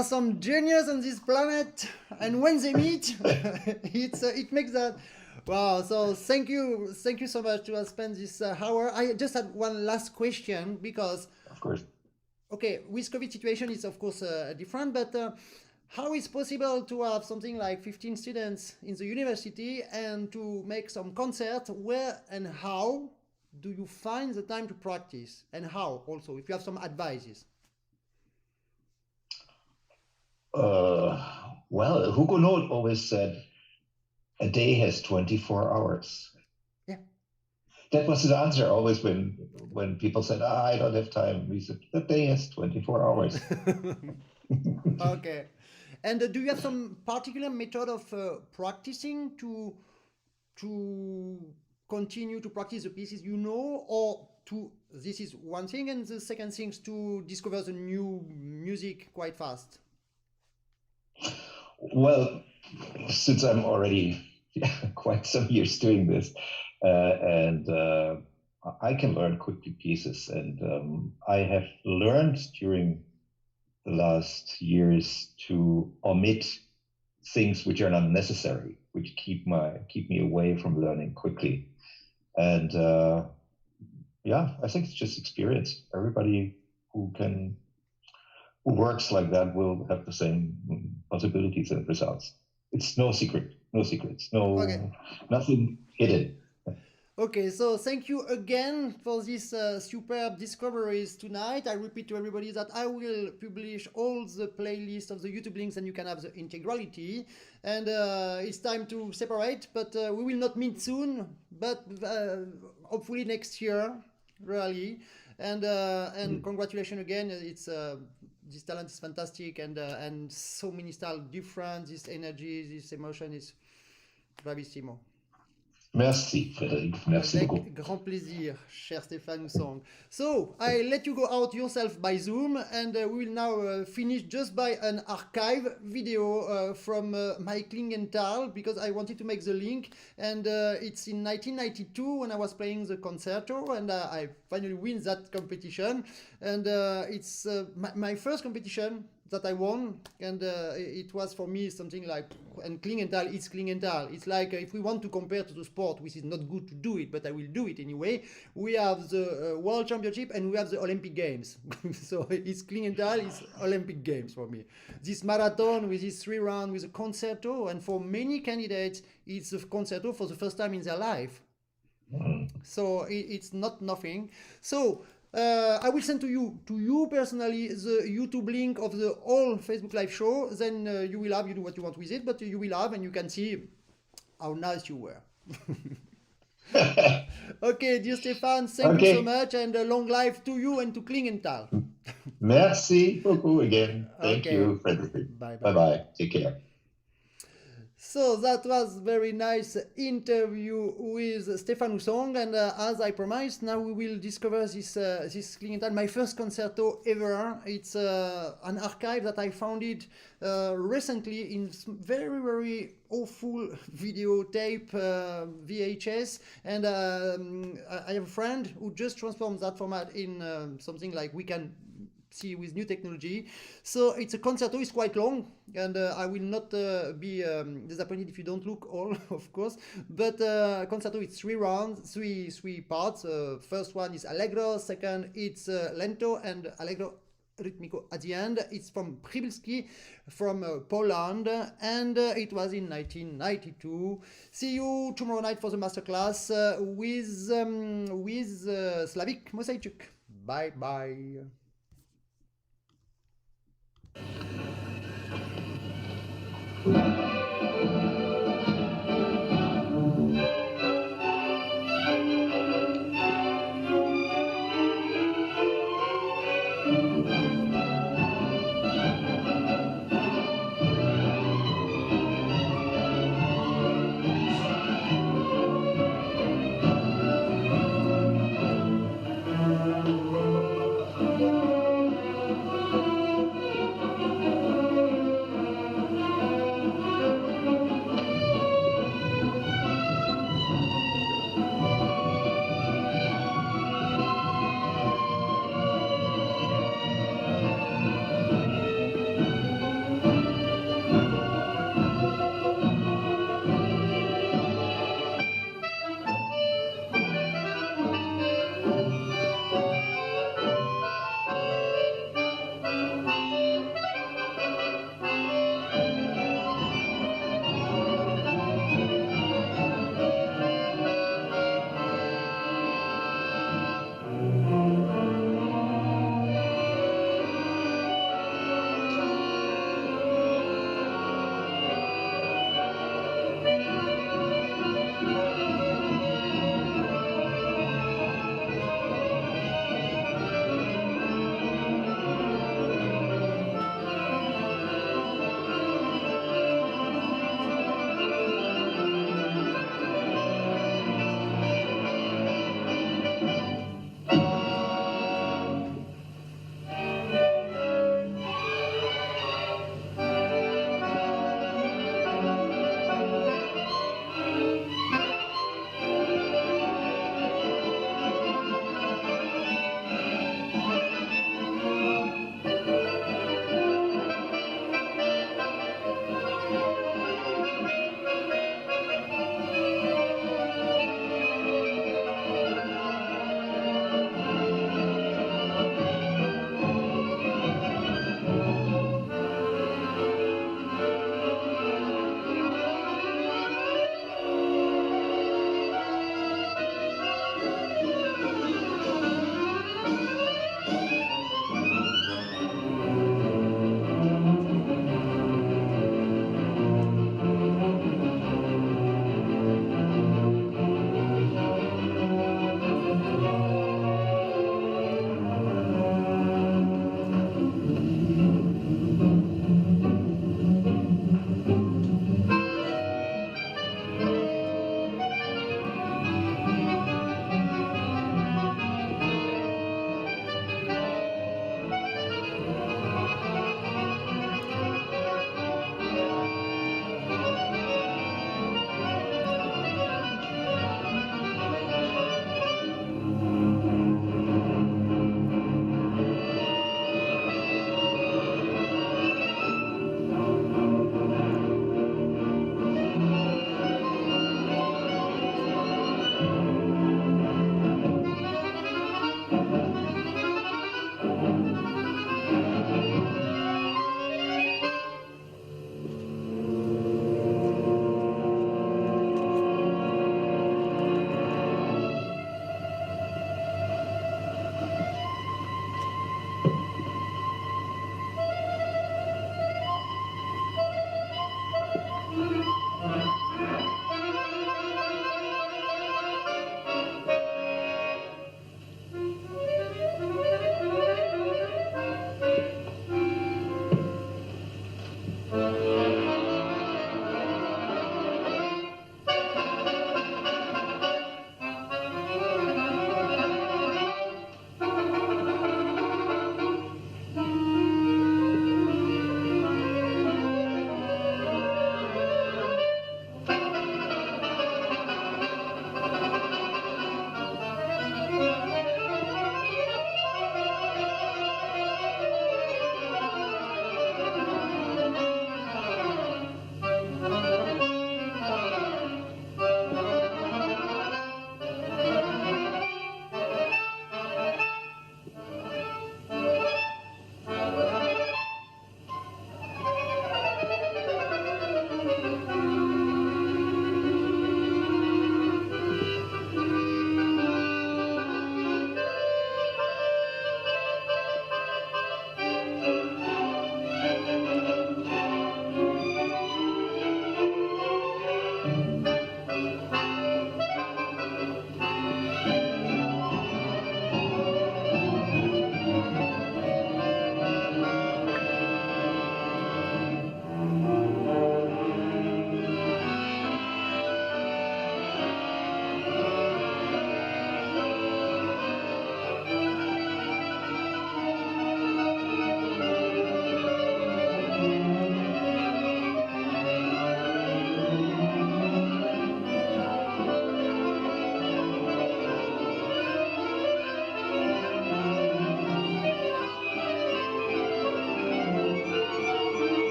are some genius on this planet, and when they meet, it makes that. Wow! So thank you so much to have spent this hour. I just had one last question because, Of course. okay, with COVID situation, it's of course different, but how is possible to have something like 15 students in the university and to make some concerts? Where and how do you find the time to practice, and how also, if you have some advices? Well, Huguenot always said a day has 24 hours. Yeah. That was his answer always when people said, I don't have time. He said, the day has 24 hours. Okay. And do you have some particular method of practicing to continue to practice the pieces you know, or to, this is one thing, and the second thing is to discover the new music quite fast? Well, since I'm already quite some years doing this, and I can learn quickly pieces, and I have learned during the last years to omit things which are not necessary, which keep me away from learning quickly. And yeah, I think it's just experience. Everybody who works like that will have the same possibilities and results. It's no secret, Okay. nothing hidden. Okay, so thank you again for these superb discoveries tonight. I repeat to everybody that I will publish all the playlists of the YouTube links, and you can have the integrality. And it's time to separate, but we will not meet soon, but hopefully next year, really. And congratulations again. It's this talent is fantastic, and so many styles different. This energy, this emotion is bravissimo. Merci, Frederic. Merci Avec beaucoup. grand plaisir, cher Stefan Hussong. So, I let you go out yourself by Zoom, and we will now finish just by an archive video from my Klingenthal, because I wanted to make the link, and it's in 1992 when I was playing the Concerto, and I finally win that competition, and it's my first competition that I won, and it was for me something like, and Klingenthal, it's Klingenthal. It's like if we want to compare to the sport, which is not good to do it, but I will do it anyway. We have the World Championship and we have the Olympic Games. So it's Klingenthal, it's Olympic Games for me. This marathon with this 3 rounds with a concerto, and for many candidates, it's a concerto for the first time in their life. So it's not nothing. So I will send to you personally the YouTube link of the whole Facebook Live show. Then you will have, you do what you want with it, but you will have, and you can see how nice you were. Okay, dear Stefan, thank you so much, and long life to you and to Klingenthal. Merci beaucoup again. Thank Okay. you, Frederic. Bye. Bye-bye. Take care. So that was very nice interview with Stefan Hussong, and as I promised, now we will discover this Klingenthal, my first concerto ever. It's an archive that I found it recently in very, very awful videotape VHS, and I have a friend who just transformed that format in something like we can see with new technology. So it's a concerto, it's quite long, and I will not be disappointed if you don't look all, of course, but concerto, it's 3 rounds, three parts. First one is allegro, second it's lento, and allegro ritmico at the end. It's from Przybylski from Poland, and it was in 1992. See you tomorrow night for the masterclass with Slavik Mosaichuk. Bye bye.